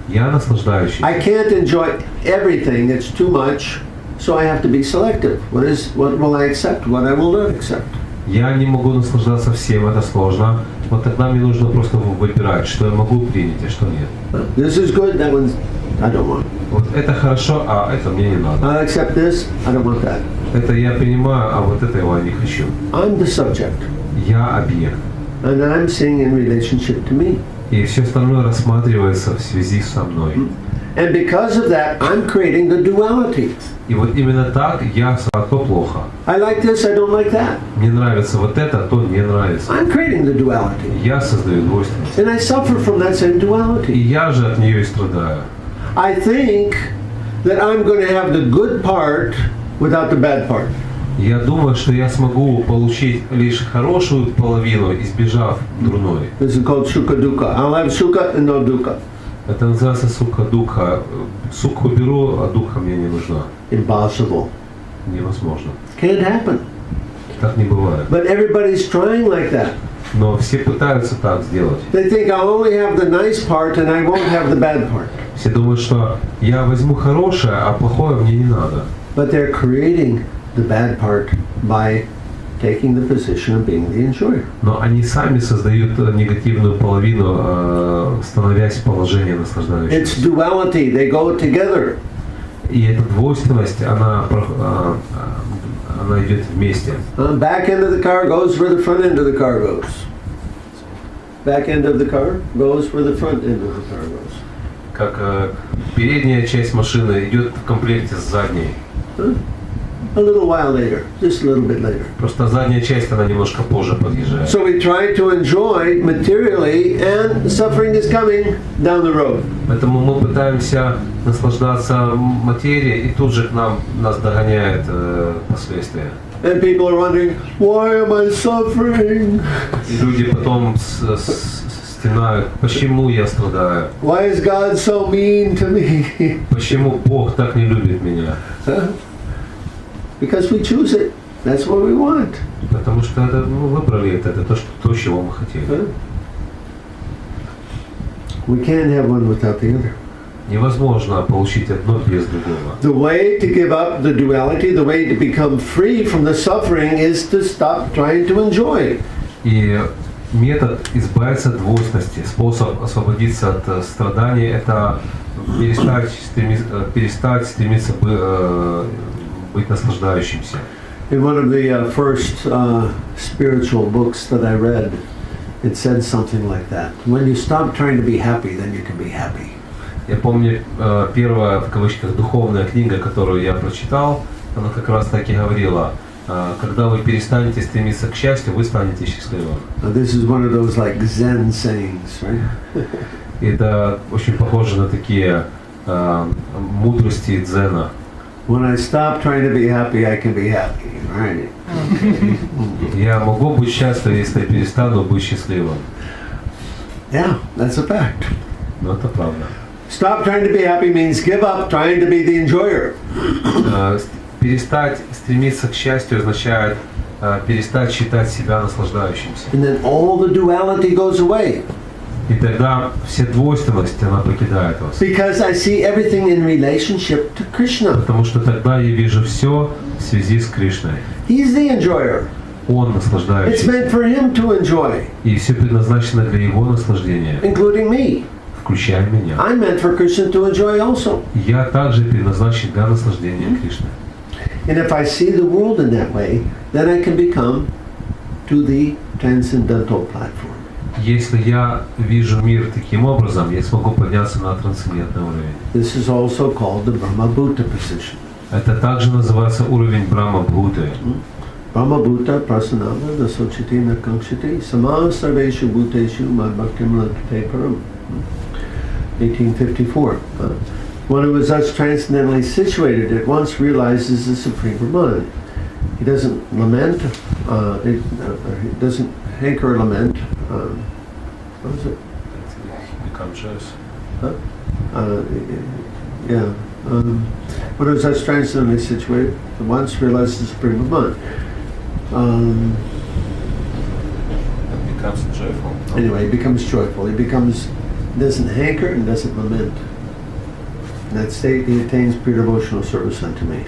Я наслаждающийся. I can't enjoy everything, it's too much, so I have to be selective. What will I accept, what I will not accept? Я не могу наслаждаться всем, это сложно. Вот тогда мне нужно просто выбирать, что я могу принять, а что нет. This is good, that one's I don't want. Вот это хорошо, а это мне не надо. I accept this, I don't want that. Это я принимаю, а вот этого я не хочу. I'm the subject, Я объект. and I'm seeing in relationship to me. И все остальное рассматривается в связи со мной. And because of that, I'm creating the duality. И вот именно так я то плохо. I like this, I don't like that. Мне нравится вот это, то не нравится. I'm creating the duality. Я создаю двойственность. And I suffer from that same И duality. я же от нее и страдаю. I think that I'm going to have the good part without the bad part. Я думаю, что я смогу получить лишь хорошую половину, избежав дурной. This is called sukha dukkha. I'll have sukha and no dukkha. Это называется сука-духа. Сукху беру, а духа мне не нужна. Impossible. Невозможно. Can't happen. Так не бывает. But everybody's trying like that. Но все пытаются так сделать. They think I'll only have the nice part and I won't have the bad part. Все думают, что я возьму хорошее, а плохое мне не надо. But they're creating the bad part by taking the position of being the enjoyer. Но они сами создают негативную половину, становясь в положение It's наслаждающегося. duality. They go together. И эта двойственность, она идет вместе. Back end of the car goes where the front end of the car goes. Back end of the car goes where the front end of the car goes. Как передняя часть машины идет в комплекте с задней. A little while later, just a little bit later. Просто задняя часть, она немножко позже подъезжает. So we try to enjoy materially, and suffering is coming down the road. Поэтому мы пытаемся наслаждаться материей, и тут же нас догоняет последствия. And people are wondering, why am I suffering? И люди потом стенают, почему я страдаю? Why is God so mean to me? Почему Бог так не любит меня? Because we choose it. That's what we want. Потому что это, выбрали это то, чего мы хотели. We can't have one without the other. Невозможно получить одно без другого. The way to give up the duality, the way to become free from the suffering is to stop trying to enjoy. И метод избавиться от двойственности, способ освободиться от страданий, это перестать стремиться быть наслаждающимся. In one of the first spiritual books that I read, it said something like that. When you stop trying to be happy, then you can be happy. Я помню, первая, в кавычках, духовная книга, которую я прочитал, она как раз так и говорила: когда вы перестанете стремиться к счастью, вы станете счастливым. This is one of those like Zen sayings, right? Это очень похоже на такие мудрости дзена. When I stop trying to be happy, I can be happy, right? Я могу быть счастлив, если я перестану быть счастливым. Yeah, that's a fact. Но это правда. Stop trying to be happy means give up trying to be the enjoyer. Перестать стремиться к счастью означает перестать считать себя наслаждающимся. And then all the duality goes away. И тогда все двойственность, она покидает вас. Because I see everything in relationship to Krishna. Потому что тогда я вижу все в связи с Кришной. He's the enjoyer. Он It's наслаждающийся. meant for him to enjoy, И все предназначено для его наслаждения, including me. включая меня. I'm meant for Krishna to enjoy also. Я также предназначен для наслаждения Кришны. And if I see the world in that way, then I can become to the transcendental platform. Если я вижу мир таким образом, я смогу подняться на трансцендентный уровень. This is also called the Brahma-Bhuta position. Это также называется уровень Брахма-Бхуты. Brahma-Bhuta prasanava dasochiti nakamshiti sama sarveshu bhuteshu madbhaktim lalpate param. 1854. One who is thus transcendently situated at once realizes the Supreme Brahman. He doesn't lament, he doesn't hanker or lament. What is it? Yeah. One who is thus transcendently situated at once realizes the Supreme Brahman. Becomes joyful. Anyway, he becomes joyful. He doesn't hanker and doesn't lament. In that state, he attains pure devotional service unto me.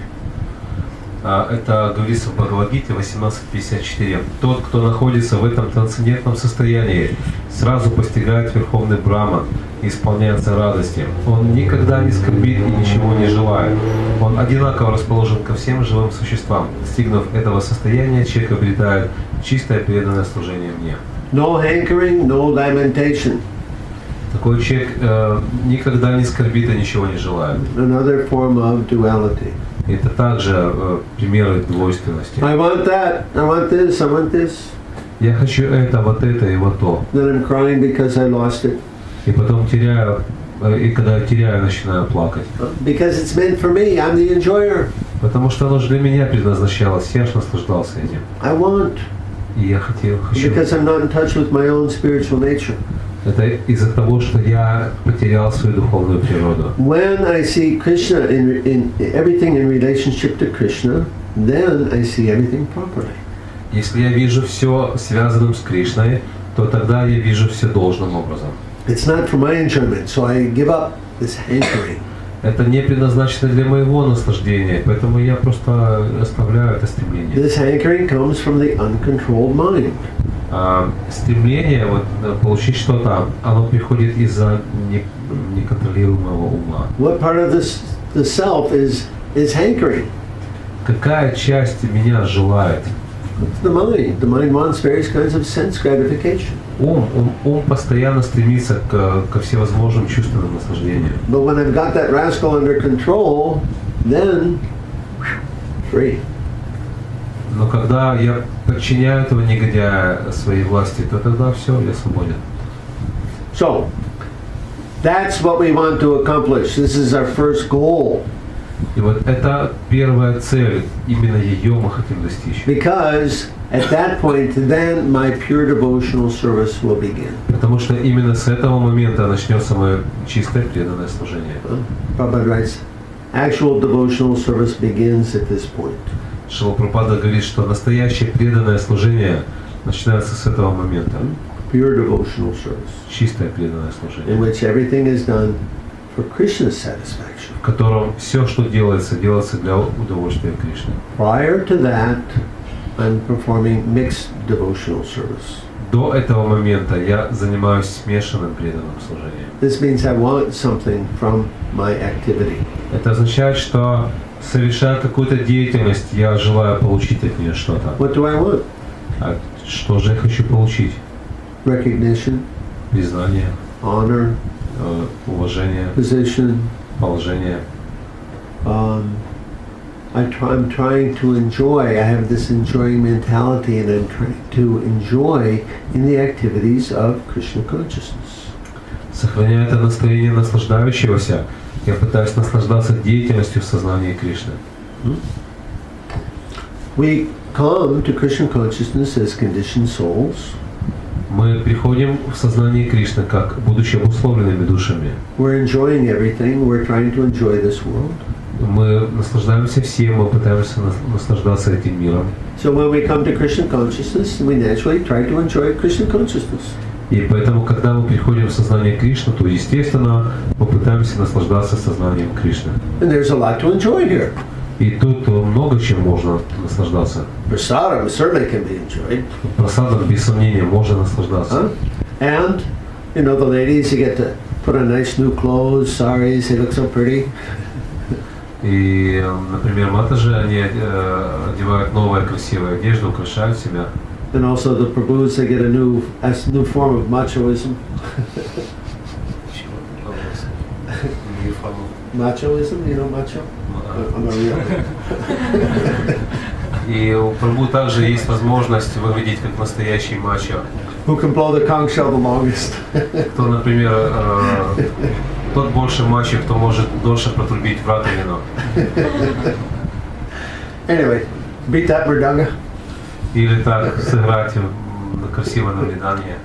Это говорится в Бхагавад-Гите 18.54. Тот, кто находится в этом трансцендентном состоянии, сразу постигает Верховный Брахман и исполняется радостью. Он никогда не скорбит и ничего не желает. Он одинаково расположен ко всем живым существам. Достигнув этого состояния, человек обретает чистое преданное служение мне. No hankering, no lamentation. Такой человек никогда не скорбит и ничего не желает. Another form of duality. Это также примеры двойственности. I want that, I want this, I want this. Я хочу это и вот то. Then I'm crying because I lost it. И потом теряю, и когда я теряю, начинаю плакать. Because it's meant for me, I'm the enjoyer. Потому что оно же для меня предназначалось, я же наслаждался этим. I want. И я хочу. Because I'm not in touch with my own spiritual nature. Это из-за того, что я потерял свою духовную природу. When I see Krishna in everything in relationship to Krishna, then I see everything properly. Если я вижу все связанным с Кришной, то тогда я вижу все должным образом. It's not for my enjoyment, so I give up this hankering. Это не предназначено для моего наслаждения, поэтому я просто оставляю это стремление. This hankering comes from the uncontrolled mind. Стремление получить что-то, оно приходит из-за неконтролируемого ума. What part of the self is hankering? Какая часть меня желает? It's the mind. The mind wants various kinds of sense gratification. Ум постоянно стремится ко всевозможным чувственным наслаждениям. But when I've got that rascal under control, then free. Но когда я подчиняю этого негодяя своей власти, то тогда все, я свободен. So, that's what we want to accomplish. This is our first goal. И вот это первая цель, именно ее мы хотим достичь. Because at that point, then my pure devotional service will begin. Потому что именно с этого момента начнется мое чистое преданное служение. Prabhupada writes, actual devotional service begins at this point. Шрила Прабхупада говорит, что настоящее преданное служение начинается с этого момента. Pure devotional service. Чистое преданное служение. In which everything is done for Krishna's satisfaction. В котором все, что делается, делается для удовольствия Кришны. Prior to that, I'm performing mixed devotional service. До этого момента я занимаюсь смешанным преданным служением. This means I want something from my activity. Это означает, что совершая какую-то деятельность, я желаю получить от нее что-то. What do I want? А что же я хочу получить? Recognition, Признание, honor, уважение, position. положение. I'm trying to enjoy. I have this enjoying mentality, and I'm trying to enjoy in the activities of Krishna consciousness. Сохраняя это настроение наслаждающегося, я пытаюсь наслаждаться деятельностью в сознании Кришны. We come to Krishna consciousness as conditioned souls. Мы приходим в сознание Кришны, как будучи обусловленными душами. We're enjoying everything. We're trying to enjoy this world. Мы наслаждаемся всем, мы пытаемся наслаждаться этим миром. So when we come to Krishna consciousness, we naturally try to enjoy Krishna consciousness. И поэтому, когда мы приходим в сознание Кришны, то, естественно, мы пытаемся наслаждаться сознанием Кришны. And there's a lot to enjoy here. И тут много чем можно наслаждаться. Prasadam certainly can be enjoyed. Просадом, без сомнения, можно наслаждаться. And, you know, the ladies, you get to put on nice new clothes, saris, they look so pretty. И, например, матаджи, они одевают новую красивую одежду, украшают себя. And also the Prabhus, they get a new form of machoism. Machoism, you know macho? I'm not real. И у Прабху также есть возможность выглядеть как настоящий мачо. Who can blow the conch shell the longest? Кто, например, тот больше мачо, кто может дольше протрубить в раковину. Anyway, beat that mridanga. Или так сыграть красиво на мриданге.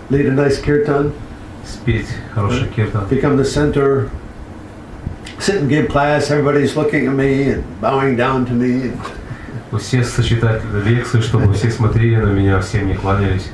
Lead a nice kirtan. Спеть хороший киртан. Become the center. Sit and give class, everybody's looking at me and bowing down to me. Усесть сочетать лекцию, чтобы все смотрели на меня, все мне кланялись.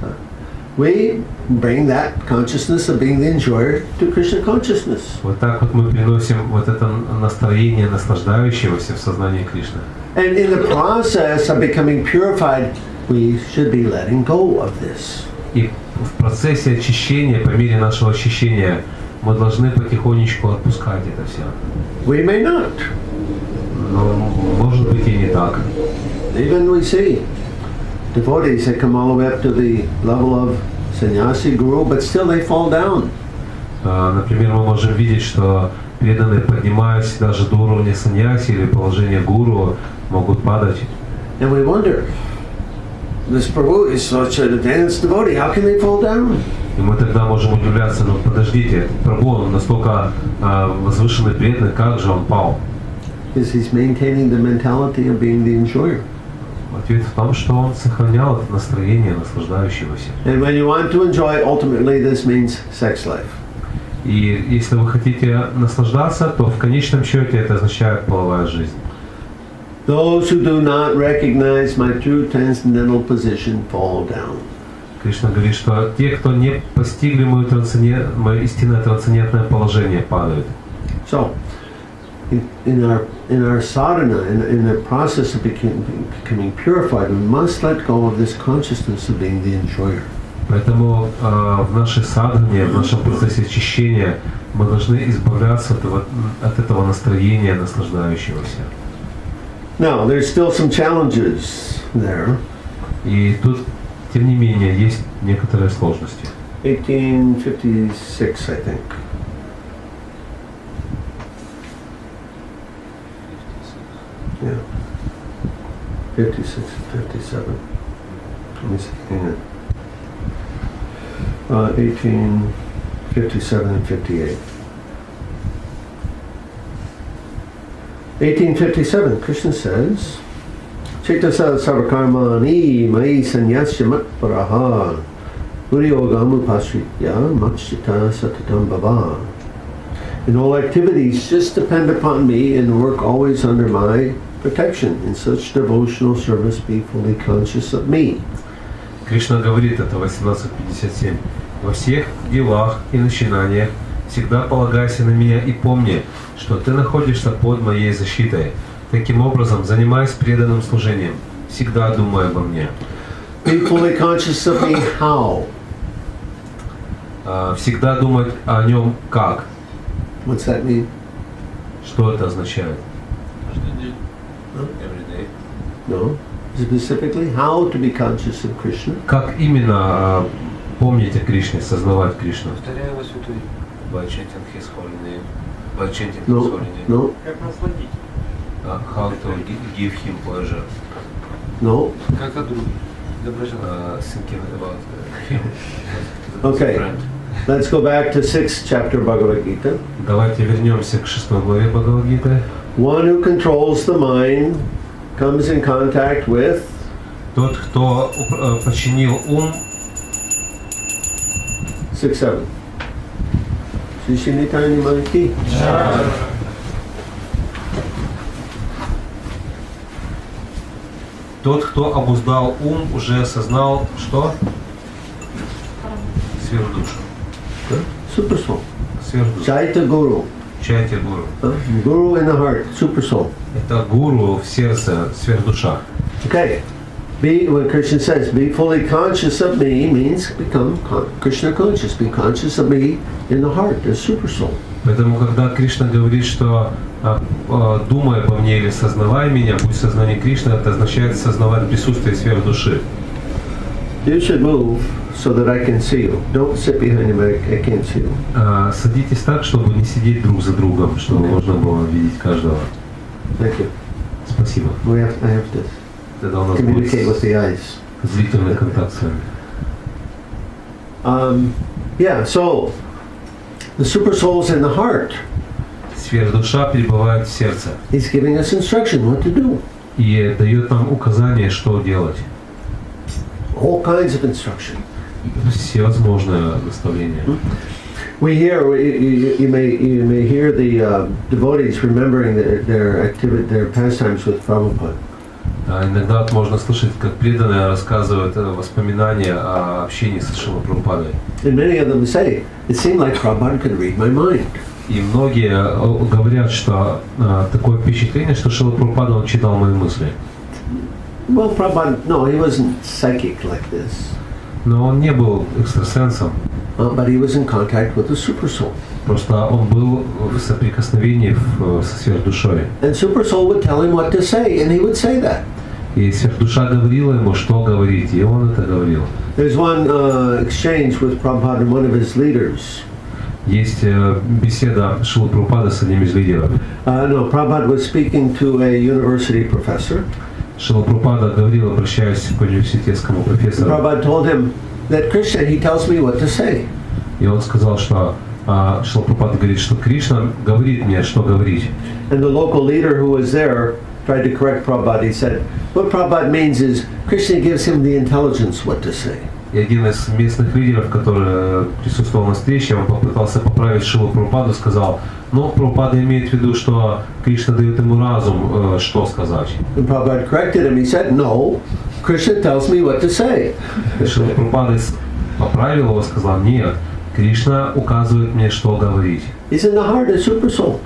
We bring that consciousness of being the enjoyer to Krishna consciousness. Вот так вот мы приносим вот это настроение наслаждающегося в сознание Кришны. And in the process of becoming purified, we should be letting go of this. И в процессе очищения, по мере нашего очищения, мы должны потихонечку отпускать это все. We may not. Но может быть и не так. Even we see devotees that come all the way up to the level of sannyasi guru, but still they fall down. Например, мы можем видеть, что преданные, поднимаясь даже до уровня саньяси или положения гуру, могут падать. And we wonder, this Prabhu is such an advanced devotee, how can they fall down? И мы тогда можем удивляться, но подождите, Прабху, он настолько возвышенный преданный, как же он пал? Because he's maintaining the mentality of being the enjoyer. Ответ в том, что он сохранял это настроение наслаждающегося. And when you want to enjoy, ultimately this means sex life. И если вы хотите наслаждаться, то в конечном счете это означает половая жизнь. Those who do not recognize my true transcendental position fall down. Кришна говорит, что те, кто не постигли мое истинное трансцендентное положение, падают. So, in our sadhana, in the process of becoming purified, we must let go of this consciousness of being the enjoyer. Поэтому в нашей садхане, в нашем процессе очищения мы должны избавляться от этого настроения наслаждающегося. Now, there's still some challenges there. И тут, тем не менее, есть некоторые сложности. 1856, I think. Yeah. 56, 57. Let me see. Hang on. 1857 and 58. 1857, Krishna says, Chaitasa Sarvakarmani Mai Sanyasya Matparaha Uryogamu Pasritya Matchita Satatam Bhava. In all activities, just depend upon me and work always under my protection. In such devotional service, be fully conscious of me. Кришна говорит, это 1857. Во всех делах и начинаниях всегда полагайся на меня и помни, что ты находишься под моей защитой. Таким образом, занимаясь преданным служением, всегда думай обо мне. Be fully conscious of me how? Всегда думать о нем как. What's that mean? Что это означает? Каждый день. Every day. No. Specifically, how to be conscious of Krishna? Как именно помнить о Кришне, сознавать Кришну? Повторяй его святой. By chanting his holy name. By chanting his holy name. No, Как насладить? How to give him pleasure. no. Как о друге. Доброжелательно. Thinking about him. Okay. Let's go back to 6th chapter Bhagavad-Gita. Давайте вернемся к 6 главе Бхагавад-Гиты. One who controls the mind comes in contact with Тот, кто подчинил ум, 6-7. Shishinitani Manki. Тот, кто обуздал ум, уже осознал, что? Сверхдушу. Super soul. Сверхдушу. Chaita Guru. Чайте гуру. Guru in the heart, super soul. Это гуру в сердце, сверхдуша. Okay. When Krishna says, be fully conscious of me, means become Krishna conscious. Be conscious of me in the heart, the super soul. Поэтому, когда Кришна говорит, что думай обо мне или сознавай меня, будь сознание Кришны, это означает сознавать присутствие сверхдуши. You should move so that I can see you. Don't sit behind him, I can't see you. Садитесь так, чтобы не сидеть друг за другом, чтобы можно было видеть каждого. Thank you. Спасибо. I have to Тогда у нас communicate with будет the eyes. зрительный контакт с вами. Yeah, so the super soul's in the heart. Сверхдуша перебывает в сердце He's giving us instruction what to do. и дает нам указания, что делать. All kinds of instruction. Всевозможные наставления. We hear you may hear the devotees remembering their pastimes with Prabhupada. Иногда можно слышать, как преданные рассказывают воспоминания о общении с Шрилой Прабхупадой. And many of them say, it seemed like Prabhupada could read my mind. И многие говорят, что такое впечатление, что Шрила Прабхупада он читал мои мысли. Well, Prabhupada, no, he wasn't psychic like this. Но он не был экстрасенсом. But he was in contact with the super soul. Просто он был в соприкосновении со сверхдушой. And super soul would tell him what to say, and he would say that. И сверхдуша говорила ему, что говорить, и он это говорил. There's one exchange with Prabhupada and one of his leaders. Есть беседа Шрилы Прабхупады с одним из лидеров. No, Prabhupada was speaking to a university professor. Шрила Прабхупада говорил, обращаясь к университетскому профессору. Prabhupada told him that Krishna, he tells me what to say. И он сказал, что Шрила Прабхупада говорит, что Кришна говорит мне, что говорить. And the local leader who was there tried to correct Prabhupada. He said, what Prabhupada means is Krishna gives him the intelligence what to say. И один из местных лидеров, который присутствовал на встрече, он попытался поправить Шрилу Прабхупаду, сказал, ну, Прабхупада имеет в виду, что Кришна дает ему разум, что сказать. And Prabhupada corrected him. He said, no, Krishna tells me what to say. Шрила Прабхупада поправил его, сказал, нет, Кришна указывает мне, что говорить. He's in the heart of super soul.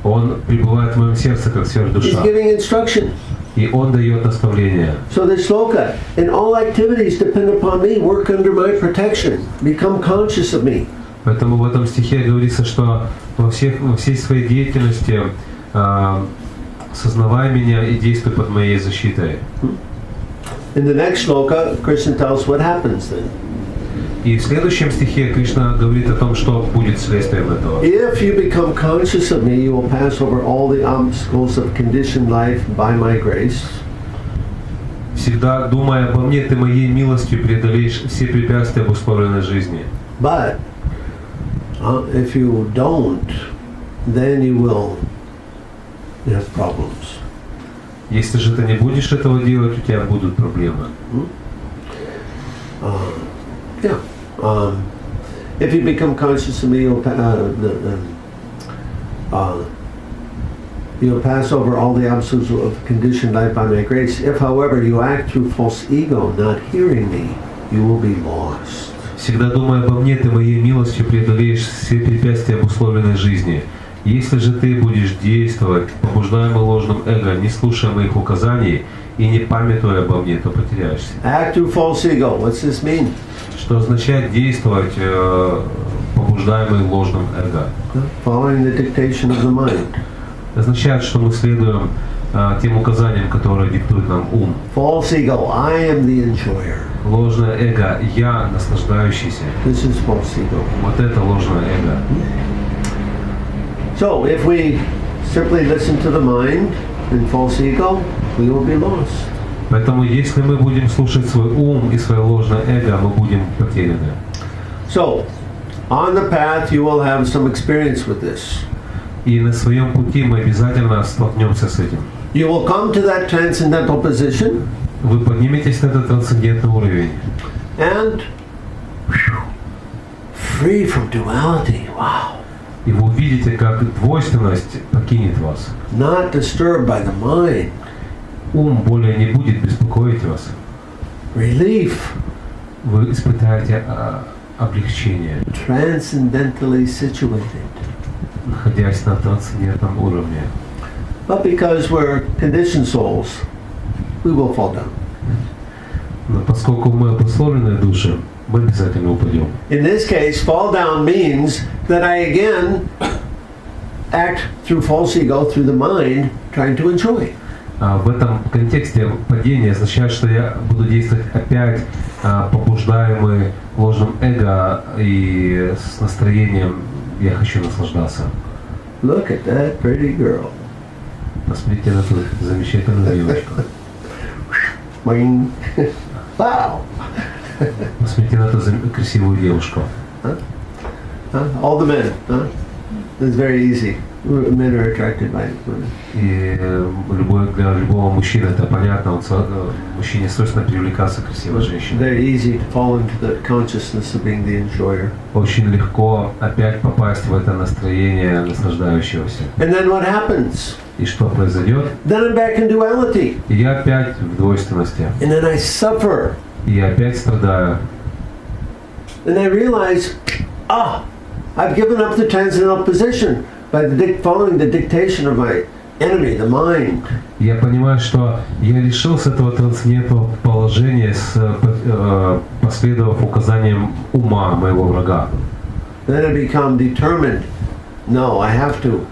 Он пребывает в моем сердце, как He's сверхдуша. giving instruction. И он дает наставления. So the shloka, and all activities depend upon me, work under my protection, become conscious of me. Поэтому в этом стихе говорится, что во всей своей деятельности сознавай меня и действуй под моей защитой. In the next shloka, Krishna tells what happens then. И в следующем стихе Кришна говорит о том, что будет следствием этого. If you become conscious of me, you will pass over all the obstacles of conditioned life by my grace. Всегда думая обо мне, ты моей милостью преодолеешь все препятствия обусловленной жизни. But if you don't, then you will have problems. Если же ты не будешь этого делать, у тебя будут проблемы. Yeah. If you become conscious of me, you'll pass over all the obstacles of conditioned life by my grace. If, however, you act through false ego, not hearing me, you will be lost. Всегда думая обо мне, ты моей милостью преодолеешь все препятствия обусловленной жизни. Если же ты будешь действовать, побуждаемый ложным эго, не слушая моих указаний и не памятуя обо мне, то потеряешься. Act through false ego. What's this mean? Что означает действовать, побуждаемый ложным эго? Following the dictation of the mind. Означает, что мы следуем тем указаниям, которые диктует нам ум. False ego. I am the enjoyer. Ложное эго, я наслаждающийся. This is false ego. Вот это ложное эго. So, if we simply listen to the mind and false ego, we will be lost. Поэтому, если мы будем слушать свой ум и свое ложное эго, мы будем потеряны. So, on the path you will have some experience with this. И на своем пути мы обязательно столкнемся с этим. You will come to that transcendental position. Вы подниметесь на этот трансцендентный уровень. And free from duality. Wow. И вы увидите, как двойственность покинет вас. Not disturbed by the mind. ум более не будет беспокоить вас. Relief. Вы испытаете облегчение, Transcendentally situated. находясь на трансцендентном уровне. But because we're conditioned souls, we will fall down. Но поскольку мы обусловленные души, мы обязательно упадем. In this case, fall down means that I again act through false ego, through the mind, trying to enjoy. В этом контексте падение означает, что я буду действовать опять побуждаемый ложным эго и с настроением «я хочу наслаждаться». Look at that pretty girl. Посмотрите на эту замечательную девочку. Boing. Wow. Посмотрите на эту красивую девушку. All the men. It's very easy. Men are attracted by women. И для любого мужчины это понятно, мужчине свойственно привлекаться красивой женщиной. Very easy to fall into the consciousness of being the enjoyer. Очень легко опять попасть в это настроение наслаждающегося. And then what happens? И что произойдет? Then I'm back in duality. И я опять в двойственности. And then I suffer. И я опять страдаю. And I realize, I've given up the transcendental position by following the dictation of my enemy, the mind. Я понимаю, что я лишился этого трансцендентного положения, последовав указаниям ума моего врага. Then I become determined. No, I have to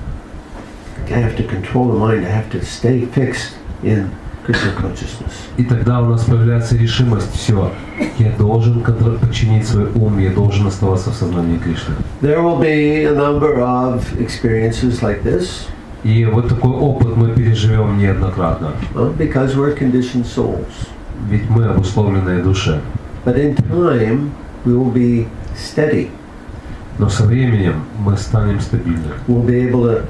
control the mind. I have to stay fixed in Krishna consciousness. И тогда у нас появляется решимость, все, я должен подчинить свой ум, я должен оставаться в сознании Кришны. There will be a number of experiences like this. И вот такой опыт мы переживем неоднократно. Because we're conditioned souls. Ведь мы обусловленные души. But in time, we will be steady. Но со временем мы станем стабильны. We'll be able to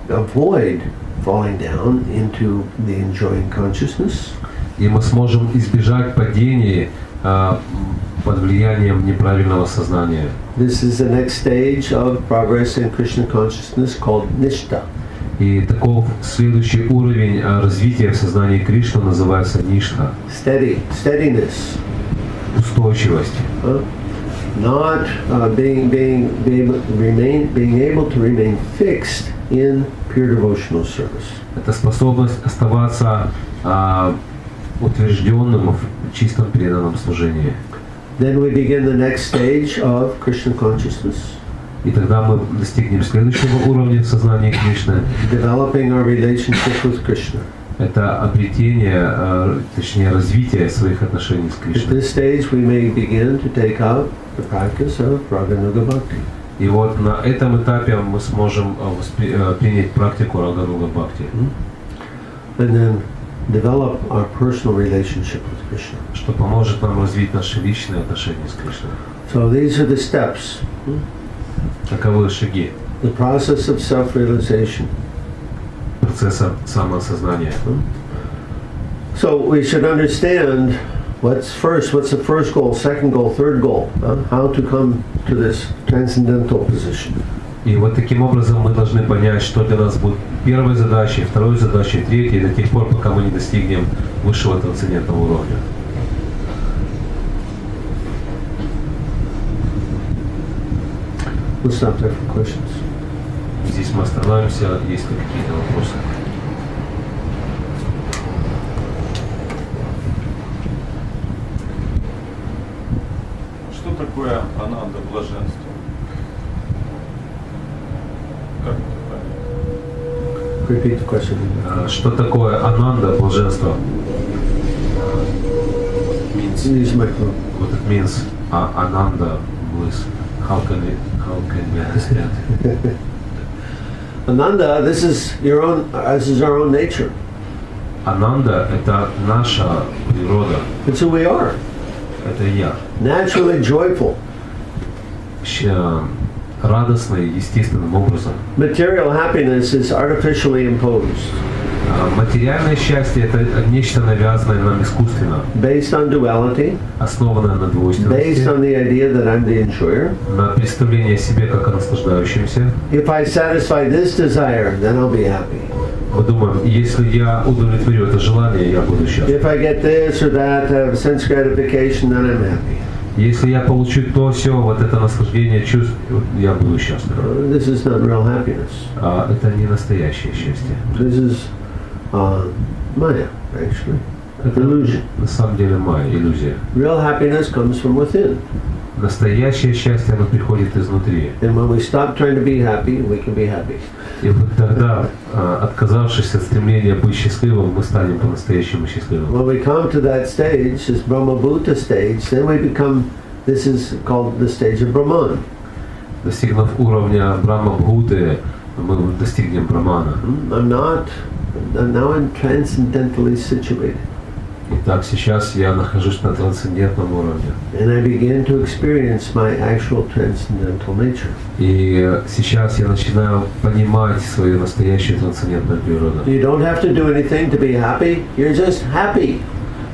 avoid falling down into the enjoying consciousness. И мы сможем избежать падений под влиянием неправильного сознания. This is the next stage of progress in Krishna consciousness called Nishta. И таков следующий уровень развития в сознании Кришны называется Ништха. Steadiness. Устойчивость. Not being able to remain fixed in pure devotional service. Это способность оставаться утвержденным в чистом преданном служении. Then we begin the next stage of Krishna consciousness. И тогда мы достигнем следующего уровня в сознании Кришны. Developing our relationship with Krishna. Это обретение, точнее развитие своих отношений с At Кришной. this stage we may begin to take up the practice of Raganuga Bhakti. И вот на этом этапе мы сможем принять практику Рагануга Бхакти. And then develop our personal relationship with Krishna. Что поможет нам развить наши личные отношения с Кришной. So these are the steps. Таковы шаги The process of self-realization. процесса самоосознания. So we should understand what's the first goal, second goal, third goal, how to come to this transcendental position. И вот таким образом мы должны понять, что для нас будет первой задачей, второй задачей, третьей, до тех пор, пока мы не достигнем высшего трансцендентного уровня. We'll stop there for questions. Здесь мы остановимся, есть ли какие-то вопросы? Что такое ананда блаженство? Как это правильно? Repeat the question. Что такое ананда, блаженство? Use microphone. What it means, ananda, bliss. How can we understand? Ananda, this is our own nature. Ананда – это наша природа. It's who we are. Это я. Naturally joyful. Радостный, естественным образом. Material happiness is artificially imposed. Материальное счастье – это нечто навязанное нам искусственно. Based on duality. Основанное на Based двойственности. on the idea that I'm the enjoyer. На представлении о себе как о наслаждающемся. If I satisfy this desire, then I'll be happy. Мы думаем, если я удовлетворю это желание, я буду счастлив. If I get this or that, have sense gratification, then I'm happy. Если я получу то, все, вот это наслаждение чувств, я буду счастлив. This is not real happiness. Это не настоящее счастье. This is Maya, actually. Это Illusion. на самом деле майя, иллюзия. Real happiness comes from within. Настоящее счастье, оно приходит изнутри. And when we stop trying to be happy, we can be happy. И вот тогда, отказавшись от стремления быть счастливым, мы станем по-настоящему счастливым. When we come to that stage, this Brahma-Bhuta stage, then we become, this is called the stage of Brahman. Достигнув уровня Брахма-Бхуты, мы достигнем Брамана. Now I'm transcendentally situated. Итак, сейчас я нахожусь на трансцендентном уровне. And I begin to experience my actual transcendental nature. И сейчас я начинаю понимать свою настоящую трансцендентную природу. You don't have to do anything to be happy. You're just happy.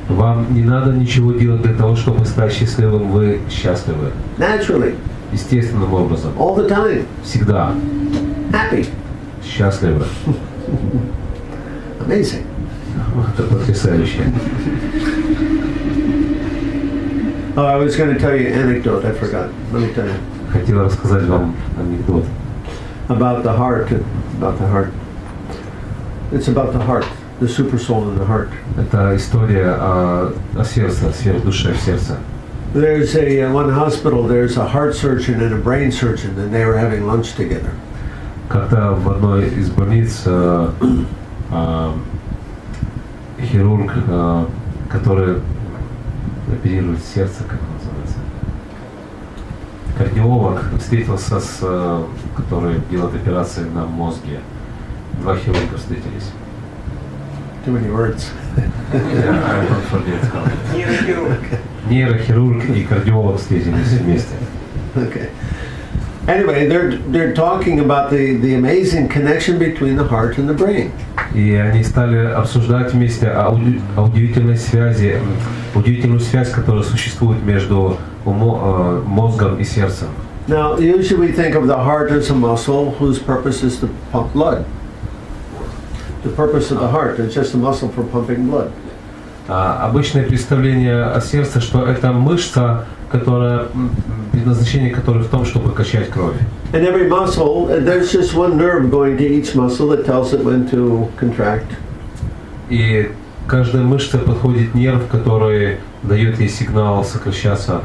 Вам не надо ничего делать для того, чтобы стать счастливым. Вы счастливы. Naturally. Естественным образом. All the time. Всегда. Happy. Счастливы. Amazing. Это потрясающе. Oh, I was going to tell you an anecdote. I forgot. Let me tell you. Хотел рассказать вам анекдот. About the heart. About the heart. It's about the heart. The super soul in the heart. Это история о сердце, сверхдуше в сердце. There's one hospital. There's a heart surgeon and a brain surgeon, and they were having lunch together. Как-то в одной из больниц хирург, который оперирует сердце, как он называется, кардиолог, встретился с, который делает операции на мозге. Два хирурга встретились. Too many words. I don't forget how. Нейрохирург. Нейрохирург и кардиолог встретились вместе. Okay. Anyway, they're talking about the amazing connection between the heart and the brain. И они стали обсуждать вместе о удивительной связи, удивительную связь, которая существует между мозгом и сердцем. Now, usually we think of the heart as a muscle whose purpose is to pump blood. The purpose of the heart is just a muscle for pumping blood. Обычное представление о сердце, что это мышца, которая, предназначение которой в том, чтобы качать кровь. And every muscle, there's just one nerve going to each muscle that tells it when to contract. И каждой мышце подходит нерв, который дает ей сигнал сокращаться.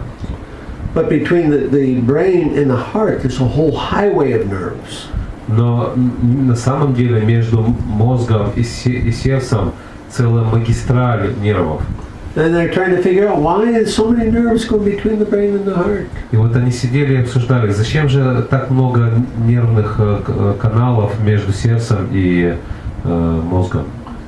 But between the brain and the heart, there's a whole highway of nerves. Но на самом деле между мозгом и сердцем целая магистраль нервов. And they're trying to figure out why there's so many nerves going between the brain and the heart. И вот они сидели и обсуждали, зачем же так много нервных каналов между сердцем и мозгом.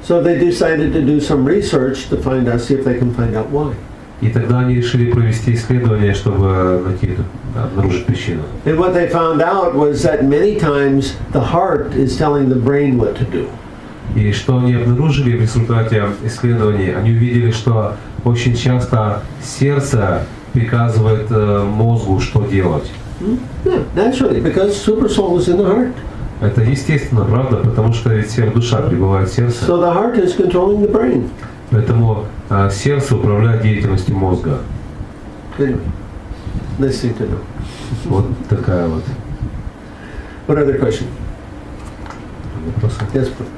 So they decided to do some research to find out, see if they can find out why. И тогда они решили провести исследование, чтобы найти, обнаружить причину. And what they found out was that many times the heart is telling the brain what to do. И что они обнаружили в результате исследований, они увидели, что очень часто сердце приказывает мозгу, что делать. Yeah, naturally, because super soul is in the heart. Это естественно, правда, потому что ведь душа пребывает в сердце. So the heart is controlling the brain. Поэтому сердце управляет деятельностью мозга. Anyway, nice thing to know. Вот такая вот. What other question? Вопросы? Yes, please.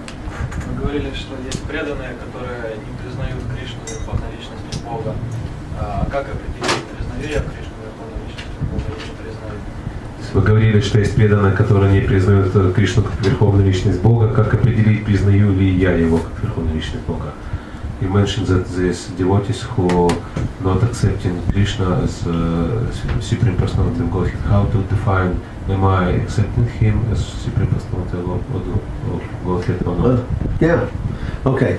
Вы говорили, что есть преданные, которые не признают Кришну Верховной Личностью Бога. А как определить, признаю я Кришну Верховной Личностью Бога или не признаю? Вы говорили, что есть преданные, которые не признают Кришну как Верховную Личность Бога. Как определить, признаю ли я его как Верховную Личность Бога? You mentioned that there's devotees who not accepting Krishna as Supreme Personality of Godhead. How to define, am I accepting him as Supreme Personality of Godhead or not? Yeah. Okay.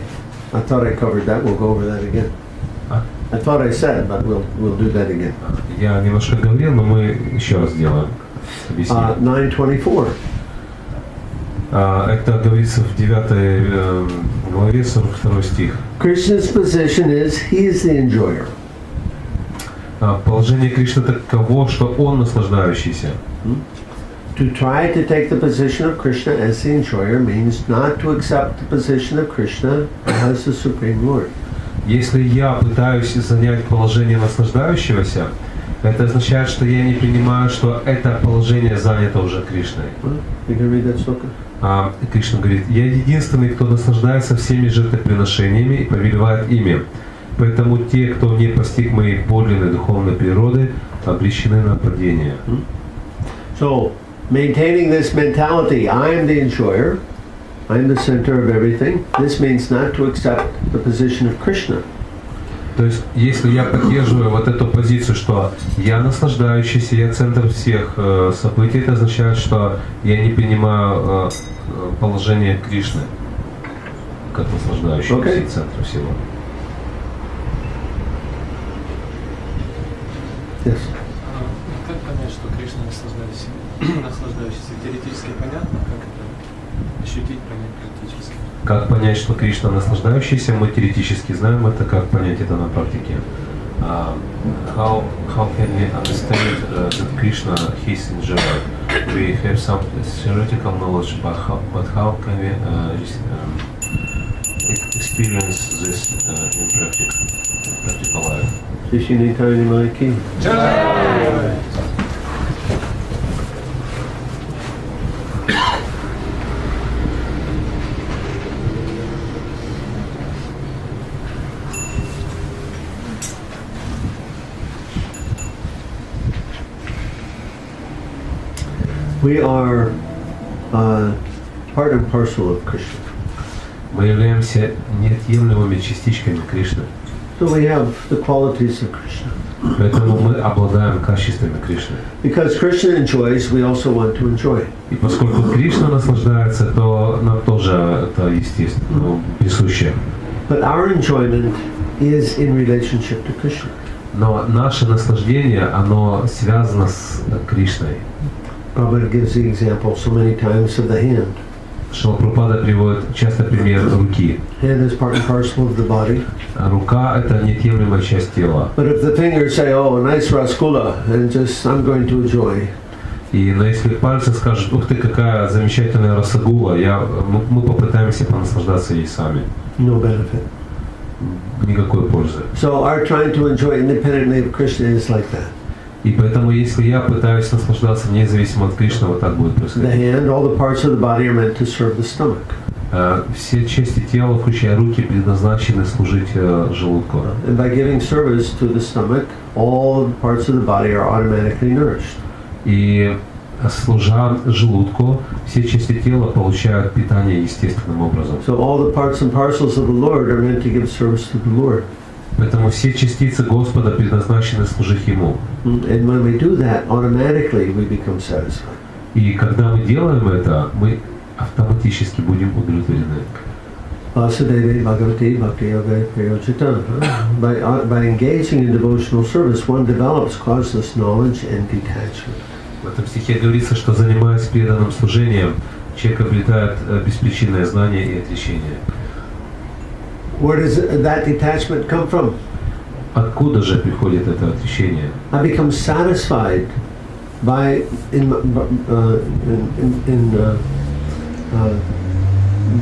I thought I covered that. We'll go over that again. I thought I said, but we'll do that again. Я немножко говорил, но мы еще раз сделаем. 9:24. Это говорится в 9 главе, 42 стих. Krishna's position is he is the enjoyer. Положение Кришны таково, что он наслаждающийся. To try to take the position of Krishna as the enjoyer means not to accept the position of Krishna as the Supreme Lord. Если я пытаюсь занять положение наслаждающегося, это означает, что я не принимаю, что это положение занято уже Кришной. You can read that sloka? Кришна говорит, я единственный, кто наслаждается всеми жертвоприношениями и повелевает ими. Поэтому те, кто не постиг моей подлинной духовной природы, обречены на падение. So, maintaining this mentality, I am the enjoyer, I am the center of everything, this means not to accept the position of Krishna. То есть, если я поддерживаю вот эту позицию, что я наслаждающийся, я центр всех событий, это означает, что я не принимаю положение Кришны как наслаждающегося и центра всего. Yes. Как понять, что Кришна наслаждающийся? Теоретически понятно, как это ощутить, понять практически? Как понять, что Кришна наслаждающийся, мы теоретически знаем это, как понять это на практике. How can we understand that Krishna is enjoyer? We have some theoretical knowledge, but how can we experience this in practical life? We are part and parcel of Krishna. Мы являемся неотъемлемыми частичками Кришны. So we have the qualities of Krishna. Поэтому мы обладаем качествами Кришны. Because Krishna enjoys, we also want to enjoy. И поскольку Кришна наслаждается, то нам тоже это естественно, присуще. But our enjoyment is in relationship to Krishna. Но наше наслаждение, оно связано с Кришной. Prabhupada gives the example so many times of the hand. Шрила Прабхупада приводит часто пример руки. Hand is part and parcel of the body. Рука – это неотъемлемая часть тела. But if the fingers say, "Oh, nice rasgulla," and just I'm going to enjoy. Но если пальцы скажут, ух ты, какая замечательная расагула, мы попытаемся понаслаждаться ей сами. No benefit. Никакой пользы. So our trying to enjoy independently of Krishna is like that. И поэтому, если я пытаюсь наслаждаться независимо от Кришны, вот так будет The происходить. hand, all the parts of the body are meant to serve the stomach. Все части тела, включая руки, предназначены служить желудку. And by giving service to the stomach, all the parts of the body are automatically nourished. И служа желудку, все части тела получают питание естественным образом. So all the parts and parcels of the Lord are meant to give service to the Lord. Поэтому все частицы Господа предназначены служить Ему. And when we do that, automatically we become satisfied. И когда мы делаем это, мы автоматически будем удовлетворены. Vasudeva Bhagavati Bhakti Yoga Prayojita. By engaging in devotional service, one develops causeless knowledge and detachment. В этом стихе говорится, что занимаясь преданным служением, человек обретает беспричинное знание и отречение. Where does that detachment come from? Откуда же приходит это отречение? I become satisfied by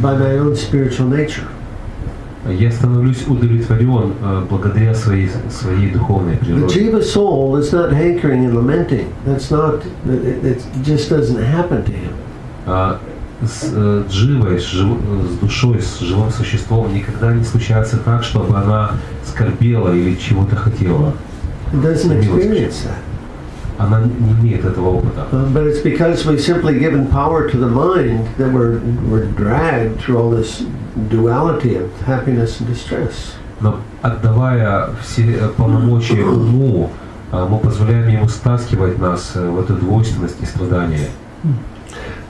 by my own spiritual nature. Я становлюсь удовлетворен благодаря своей духовной The природе. jiva soul is not hankering and lamenting. That's not. It just doesn't happen to him. С дживой, с душой, с живым существом никогда не случается так, чтобы она скорбела или чего-то хотела. It doesn't experience that. Она не имеет этого опыта. But it's because we've simply given power to the mind that we're dragged through all this duality of happiness and distress. Но отдавая все полномочия уму, мы позволяем ему стаскивать нас в эту двойственность и страдания.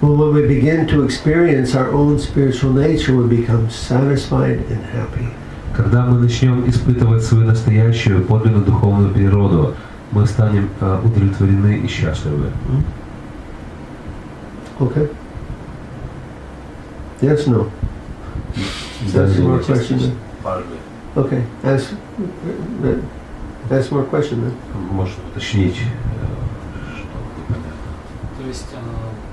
Well, when we begin to experience our own spiritual nature, we become satisfied and happy. Когда мы начнем испытывать свою настоящую подлинную духовную природу, мы станем удовлетворены и счастливы. Okay. Yes, no. Ask more question. Okay. Ask more question then. Можно уточнить, что непонятно. То есть,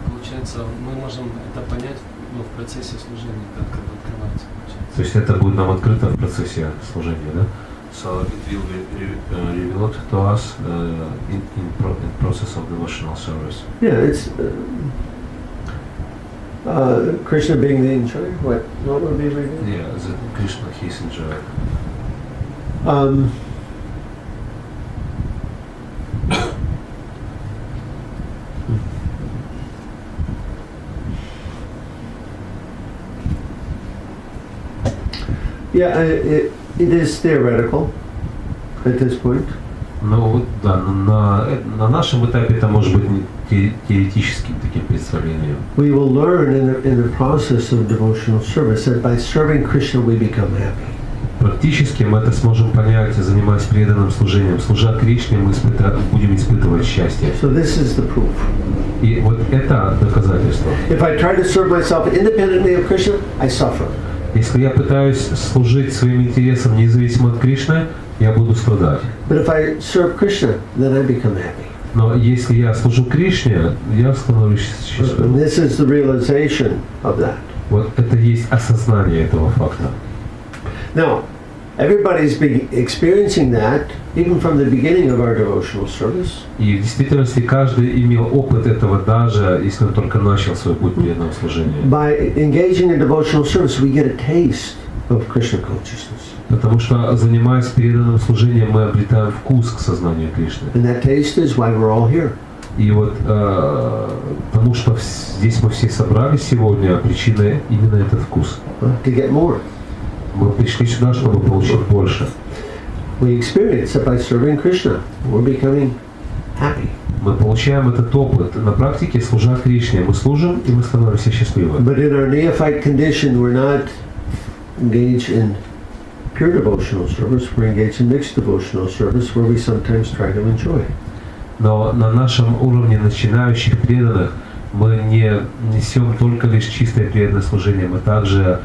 получается, мы можем это понять в процессе служения, как открывается, получается. То есть это будет нам открыто в процессе служения, да? So it will be revealed to us in process of devotional service. Yeah, it's Krishna being the enjoyer. What would be revealed? Yeah, that Krishna, he's enjoying. Yeah, it is theoretical at this point. Ну вот да, на нашем этапе это может быть не теоретическим таким представлением. We will learn in the process of devotional service that by serving Krishna we become happy. Практически мы это сможем понять, занимаясь преданным служением. Служа Кришне, мы будем испытывать счастье. So this is the proof. И вот это доказательство. If I try to serve myself independently of Krishna, I suffer. Если я пытаюсь служить своим интересам независимо от Кришны, я буду страдать. But if I serve Krishna, then I become happy. Но если я служу Кришне, я становлюсь And счастливым. this is the realization of that. Вот это есть осознание этого факта. Now, everybody's been experiencing that even from the beginning of our devotional service. И в действительности каждый имел опыт этого, даже если он только начал свой путь преданного служения. By engaging in devotional service, we get a taste of Krishna consciousness. Потому что, занимаясь преданным служением, мы обретаем вкус к сознанию Кришны. And that taste is why we're all here. И вот потому что здесь мы все собрались сегодня, причина именно этот вкус. To get more. Мы пришли сюда, чтобы получить больше. We experience that by serving Krishna, we're becoming happy. Мы получаем этот опыт на практике, служа Кришне. Мы служим, и мы становимся счастливы. But in our neophyte condition, we're not engaged in pure devotional service. We're engaged in mixed devotional service, where we sometimes try to enjoy. Но на нашем уровне начинающих преданных мы не несем только лишь чистое преданное служение, мы также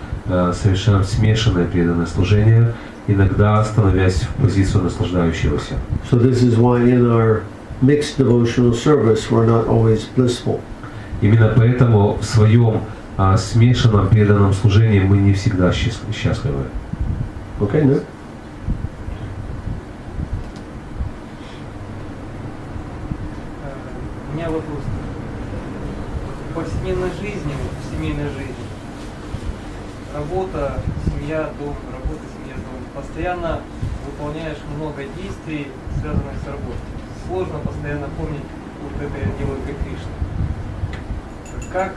совершаем смешанное преданное служение, иногда становясь в позицию наслаждающегося. So this is why in our mixed devotional service we're not always blissful. Именно поэтому в своем смешанном преданном служении мы не всегда счастливы. Okay, no? У меня вопрос. В повседневной жизни, в семейной жизни, работа, семья, дом, работа, семья, дом. Постоянно выполняешь много действий, связанных с работой. Сложно постоянно помнить, вот это я делаю для Кришны. Как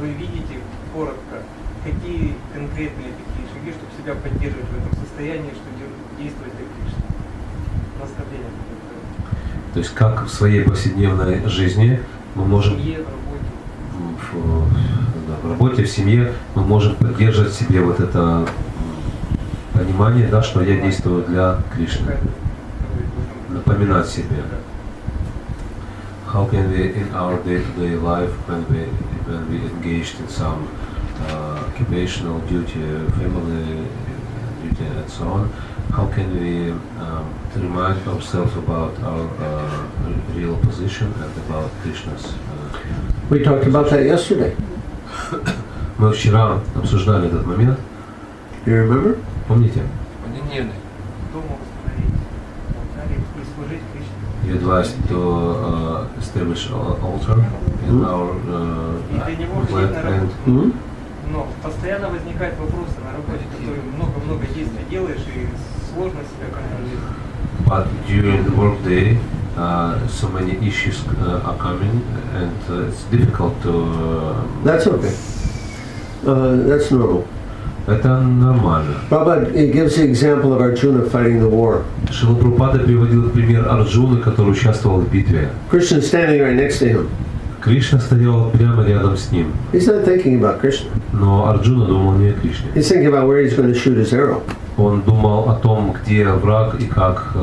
вы видите, коротко, какие конкретные такие шаги, чтобы себя поддерживать в этом состоянии, что действовать для Кришны? Наставление. То есть как в своей повседневной жизни мы можем в работе, в семье мы можем поддерживать в себе вот это понимание, да, что я действую для Кришны. Напоминать себе. How can we in our day-to-day life, when we engaged in some occupational duty, family duty, and so on, how can we remind ourselves about our real position and about Krishna's? We talked about that yesterday. Мы вчера обсуждали этот момент. You remember? Помните? Дома установить алтарь и служить Кришне. You advised to establish an altar in our flat and. Но постоянно возникают вопросы на работе, которые много-много действий делаешь и сложно себя контролировать. But during the workday, so many issues are coming, and it's difficult to. That's okay. That's normal. Это нормально. Prabhupada gives the example of Arjuna fighting the war. Шрила Прабхупада приводил пример Арджуны, который участвовал в битве. Krishna standing right next to him. Кришна стоял прямо рядом с ним. He's not thinking about Krishna. Но Арджуна думал не о Кришне. He's thinking about where he's going to shoot his arrow. Он думал о том, где враг и как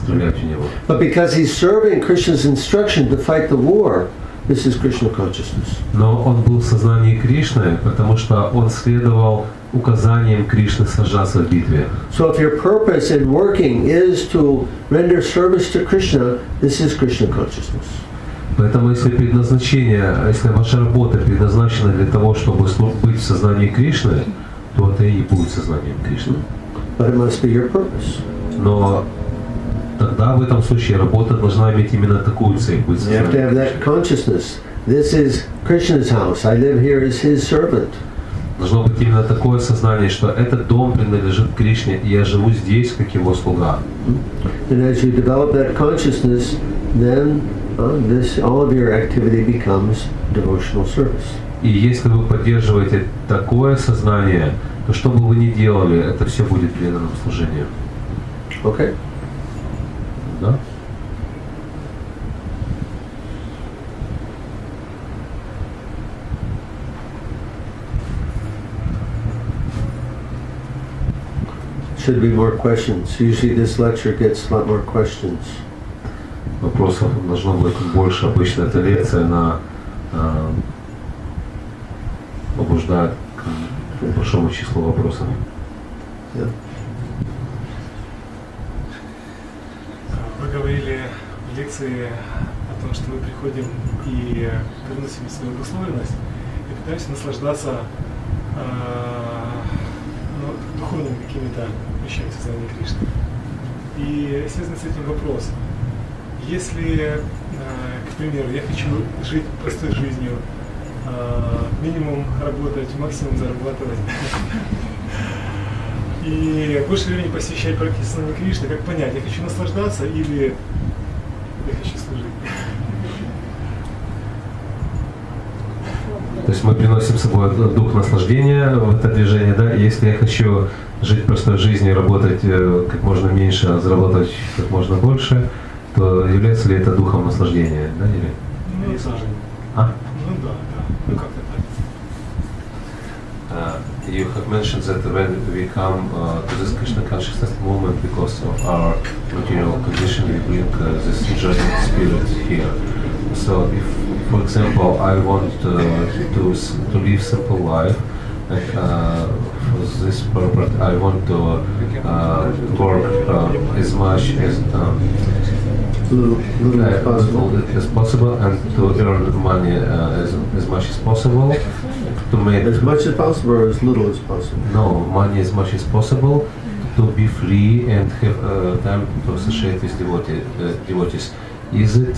стрелять в него. But because he's serving Krishna's instruction to fight the war, this is Krishna consciousness. Но он был в сознании Кришны, потому что он следовал указанием Кришны сражаться в битве. So if your purpose in working is to render service to Krishna, this is Krishna consciousness. Поэтому если предназначение, если ваша работа предназначена для того, чтобы быть в сознании Кришны, то это и будет сознанием Кришны. But it must be your purpose. Но тогда в этом случае работа должна иметь именно такую цель, быть You have to have сознанием that Кришны. consciousness. This is Krishna's house. I live here as his servant. Должно быть именно такое сознание, что этот дом принадлежит Кришне, и я живу здесь, как его слуга. And as you develop that consciousness, then all of your activity becomes devotional service. И если вы поддерживаете такое сознание, то что бы вы ни делали, это все будет преданным служением. Okay? Да? Should be more questions. Usually this lecture gets a lot more questions. Вопросов должно быть больше. Обычно эта лекция, она побуждает к большому числу вопросов. Yeah. Вы говорили в лекции о том, что мы приходим и приносим свою обусловленность и пытаемся наслаждаться духовными какими-то вещами сознания Кришны. И связан с этим вопрос. Если, к примеру, я хочу жить простой жизнью, минимум работать, максимум зарабатывать, и больше времени посвящать практике сознания Кришны, как понять, я хочу наслаждаться или я хочу служить? То есть мы приносим с собой дух наслаждения в это движение, да? И если я хочу жить простой жизнью, работать как можно меньше, а зарабатывать как можно больше, то является ли это духом наслаждения, да, или? Ну, наслаждение. А? Ну да, ну как-то так. You have mentioned that when we come to this Krishna consciousness movement because of our material condition, we bring this enjoyment spirit here. So if, for example, I want to live simple life, and for this purpose I want to work as much as little as possible and to earn money as much as possible. To make As much as possible or as little as possible? No, money as much as possible, to be free and have time to associate with devotees. Is it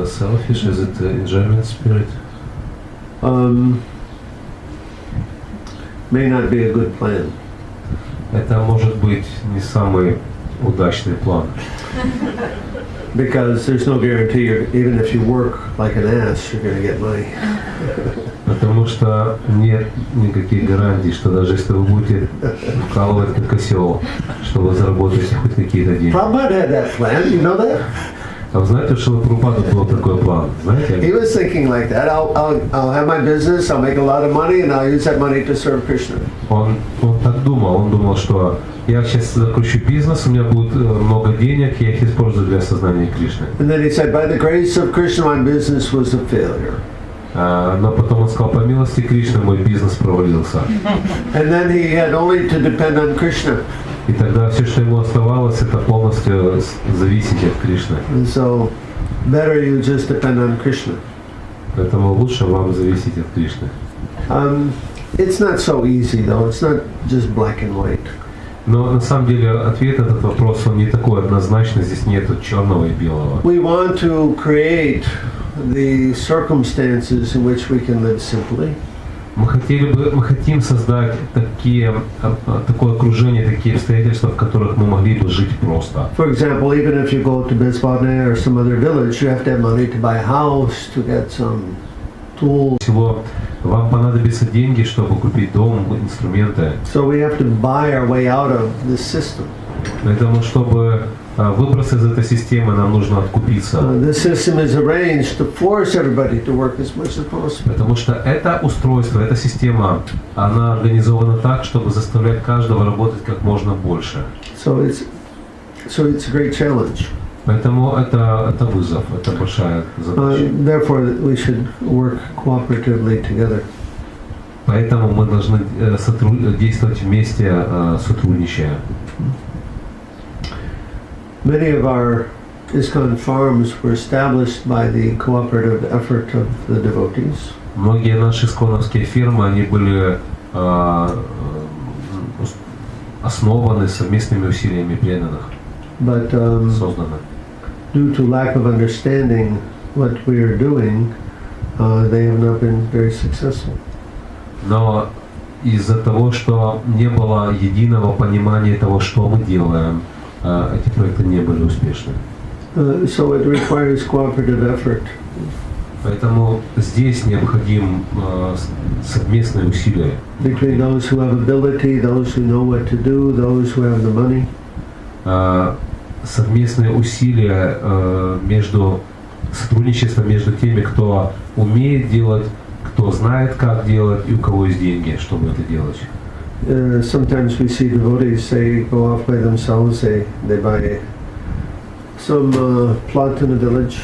selfish? Is it enjoyment spirit? May not be a good plan. Это может быть не самый удачный план. Because there's no guarantee, even if you work like an ass, you're going to get money. Потому что нет никаких гарантий, что даже если вы будете вкалывать как осел, что вы заработаете хоть какие-то деньги. Prabhupada had that plan, you know that? А вы знаете, что у Прабхупады был такой план? He Знаете? was thinking like that. I'll have my business, I'll make a lot of money, and I'll use that money to serve Krishna. Он так думал. Он думал, что я сейчас закручу бизнес, у меня будет много денег, я их использую для сознания Кришны. And then he said, by the grace of Krishna, my business was a failure. Но потом он сказал, по милости Кришны мой бизнес провалился. And then he had only to depend on Krishna. И тогда все, что ему оставалось, это полностью зависеть от Кришны. And so, better you just depend on Krishna. Поэтому лучше вам зависеть от Кришны. It's not so easy though. It's not just black and white. Но на самом деле ответ на этот вопрос, он не такой однозначный, здесь нет черного и белого. We want to create the circumstances in which we can live simply. Мы хотим создать такое окружение, такие обстоятельства, в которых мы могли бы жить просто. For example, even if you go to Bisbane or some other village, you have to have money to buy a house, to get some tools. Всего вам понадобятся деньги, чтобы купить дом, инструменты. So we have to buy our way out of this system. Поэтому, чтобы выбраться из этой системы, нам нужно откупиться. This system is arranged to force everybody to work as much as possible. Потому что это устройство, эта система, она организована так, чтобы заставлять каждого работать как можно больше. So it's a great challenge. Поэтому это вызов, это большая задача. Therefore, we should work cooperatively together. Поэтому мы должны действовать вместе, сотрудничая. Many of our ISKCON farms were established by the cooperative effort of the devotees. Многие наши исконовские фирмы, они были основаны совместными усилиями преданных, But созданы. due to lack of understanding what we are doing, they have not been very successful. Но из-за того, что не было единого понимания того, что мы делаем, эти проекты не были успешны. So it requires cooperative effort. Поэтому здесь необходим совместные усилия. Between those who have ability, those who know what to do, those who have the money. Совместные усилия между сотрудничеством между теми, кто умеет делать, кто знает, как делать, и у кого есть деньги, чтобы это делать. Sometimes we see devotees go off by themselves. They buy some plot in a village.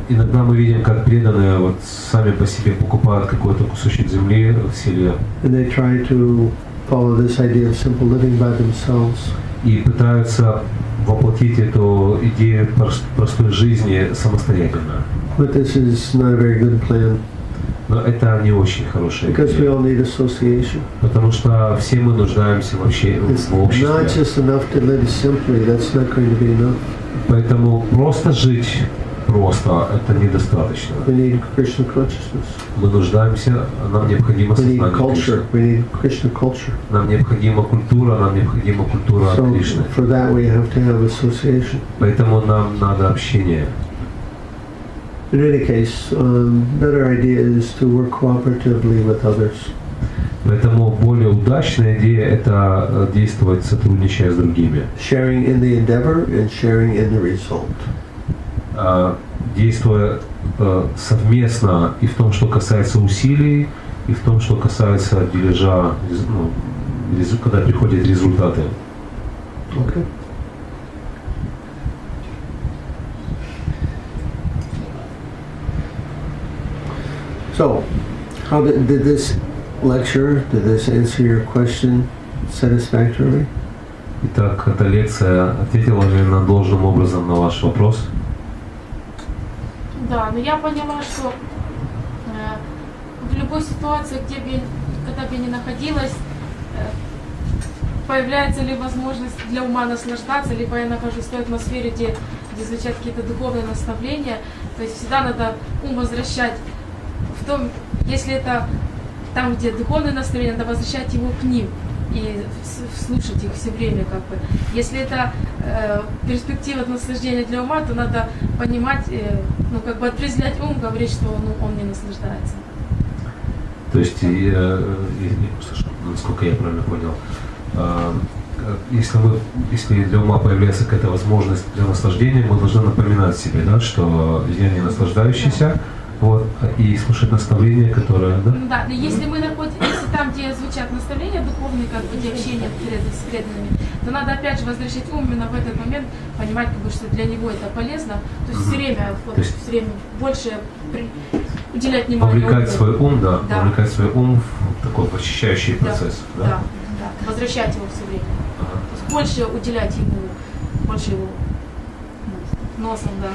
Иногда мы видим, как преданные вот сами по себе покупают какой-то кусочек земли в селе. And they try to follow this idea of simple living by themselves. И пытаются воплотить эту идею простой жизни самостоятельно. But this is not a very good plan. Но это не очень хорошая Because we идея. all need association. Потому что все мы нуждаемся вообще It's в not обществе. just enough to live simply. That's not going to be enough. Поэтому просто жить просто это недостаточно. We need Krishna consciousness. Мы нуждаемся, нам необходимо We need сознание culture. Кришны. We need Krishna culture. Нам необходима культура So Кришны. for that we have to have association. Поэтому нам надо общение. In any case, better idea is to work cooperatively with others. Поэтому более удачная идея это действовать, сотрудничая с другими. Sharing in the endeavor and sharing in the result. Действуя совместно и в том, что касается усилий, и в том, что касается дележа, когда приходят результаты. Okay. So, how did this lecture, did this answer your question satisfactorily? Итак, эта лекция ответила ли она должным образом на ваш вопрос? Да, но я поняла, что в любой ситуации, когда бы я ни находилась, появляется ли возможность для ума наслаждаться, либо я нахожусь в той атмосфере, где звучат какие-то духовные наставления, то есть всегда надо ум возвращать в том, если это там, где духовные наставления, надо возвращать его к ним и слушать их все время, как бы. Если это перспектива наслаждения для ума, то надо понимать, как бы отрезвлять ум, говорить, что он не наслаждается. То есть, насколько я правильно понял, если для ума появляется какая-то возможность для наслаждения, мы должны напоминать себе, да, что я не наслаждающийся, вот, и слушать наставления, которые, да? Да, но если мы находимся, если там, где звучат наставления духовные, как бы, где общение с преданными, то надо опять же возвращать ум именно в этот момент, понимать, как бы, что для него это полезно, то есть все время, все время больше уделять внимание. Вовлекать свой ум, да, да, вовлекать свой ум в такой очищающий процесс, да? Да, да, возвращать его все время. Ага. То есть больше уделять ему, больше его носом, да.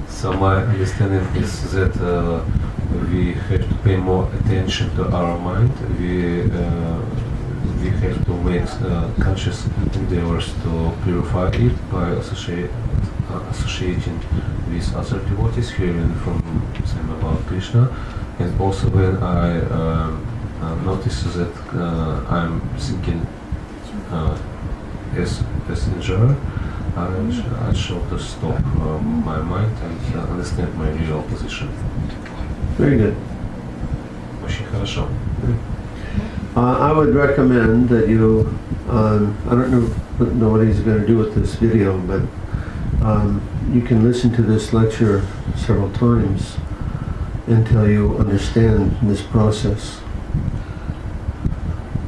So my understanding is that we have to pay more attention to our mind. We have to make conscious endeavors to purify it by associating with other devotees, hearing from them about Krishna, and also when I notice that I'm thinking as passenger, I should to stop my mind and understand my real position. Very good. Очень хорошо. I would recommend that you, I don't know what he's going to do with this video, but you can listen to this lecture several times until you understand this process.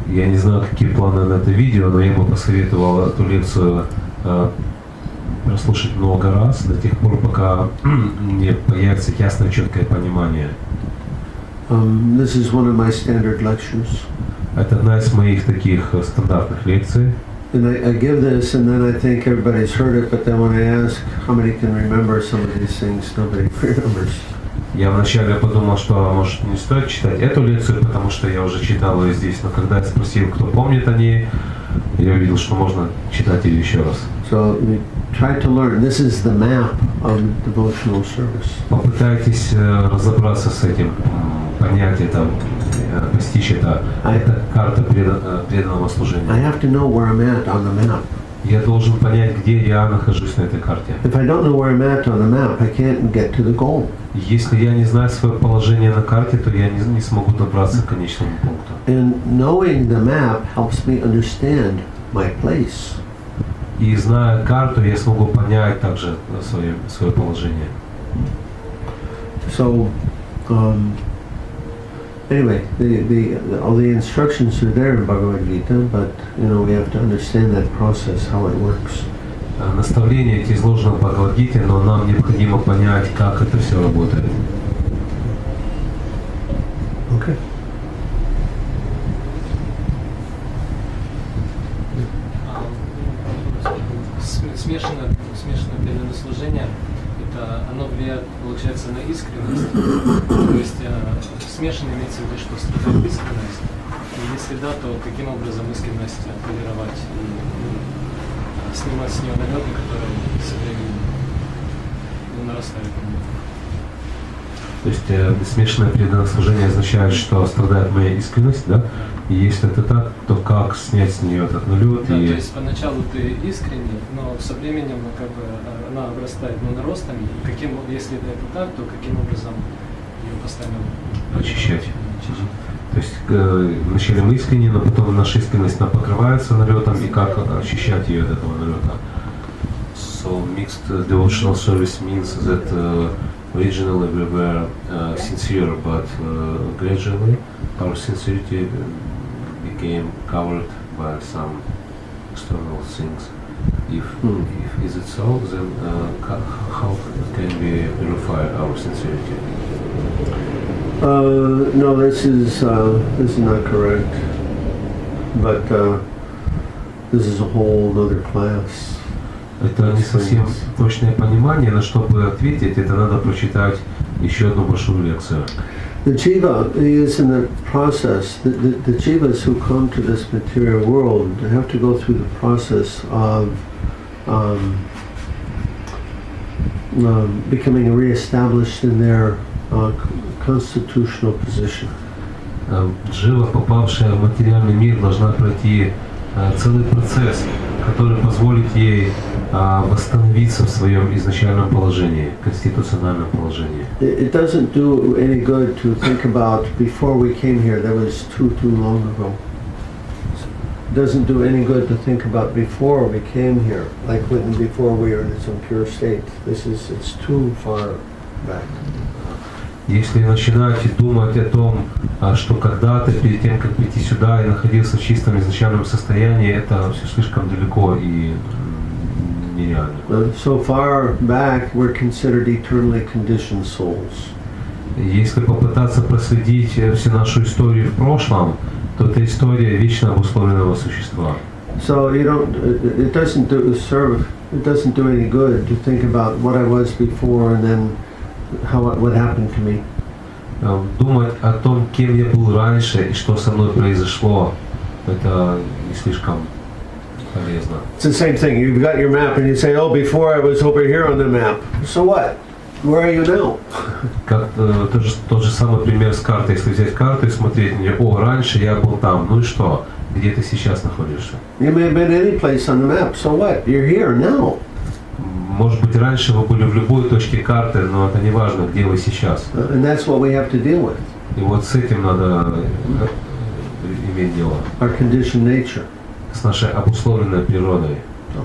Я не знаю, какие планы на это видео, но я бы посоветовал эту лекцию прослушать много раз, до тех пор, пока не появится ясное, четкое понимание. This is one of my standard lectures. Это одна из моих таких стандартных лекций. And I give this, and then I think everybody's heard it, but then when I ask how many can remember some of these things, nobody remembers. Я вначале подумал, что может не стоит читать эту лекцию, потому что я уже читал ее здесь, но когда я спросил, кто помнит о ней, я увидел, что можно читать ее еще раз. So we try to learn. This is the map of devotional service. Попытайтесь разобраться с этим, понять это, постичь это. Это карта преданного служения. I have to know where I'm at on the map. Я должен понять, где я нахожусь на этой карте. If I don't know where I'm at on the map, I can't get to the goal. Если я не знаю свое положение на карте, то я не смогу добраться к конечному пункту. And knowing the map helps me understand my place. И зная карту, я смогу понять также свое положение. So, anyway, all the instructions are there in Bhagavad-Gita, but we have to understand that process, how it works. Наставления эти изложены в Бхагавад-Гите, но нам необходимо понять, как это все работает. Okay. Смешанное преданное служение, оно влияет, получается, на искренность. То есть смешанное имеется в виду, что страдает искренность. И если да, то каким образом искренность полировать и снимать с нее налеты, которые со временем нарастают. То есть смешанное преданное служение означает, что страдает моя искренность, да? И если это так, то как снять с нее этот налет? Да, то есть поначалу ты искренний, но со временем она обрастает наростами. И если это так, то каким образом ее постоянно очищать? То есть вначале мы искренне, но потом наша искренность покрывается налетом, и как очищать ее от этого налета? So mixed devotional service means that originally we were sincere, but gradually our sincerity became covered by some external things. If is it so, then how can we verify our sincerity? No, this is not correct. But this is a whole other class. Это не совсем точное понимание, но чтобы ответить, это надо прочитать еще одну большую лекцию. The jiva is in the process. The jivas who come to this material world have to go through the process of becoming reestablished in their constitutional position. Джива, попавшая в материальный мир, должна пройти целый процесс, который позволит ей восстановиться в своем изначальном положении, конституциональном положении. It doesn't do any good to think about before we came here. That was too long ago. It doesn't do any good to think about before we came here, like before we were in some pure state. It's too far back. Если начинать думать о том, что когда-то перед тем, как прийти сюда и находился в чистом изначальном состоянии, это все слишком далеко и нереально. So far back, we're considered eternally conditioned souls. Если попытаться проследить всю нашу историю в прошлом, то это история вечно обусловленного существа. So it doesn't do any good to think about what I was before and then what happened to me. Думать о том, кем я был раньше и что со мной произошло, это не слишком полезно. It's the same thing. You've got your map and you say, "Oh, before I was over here on the map." So what? Where are you now? Как тот же самый пример с картой. Если взять карту и смотреть на нее, раньше я был там, ну и что? Где ты сейчас находишься? You may have been any place on the map. So what? You're here now. Может быть, раньше вы были в любой точке карты, но это не важно, где вы сейчас. And that's what we have to deal with. И вот с этим надо иметь дело. Our conditioned nature. С нашей обусловленной природой. So.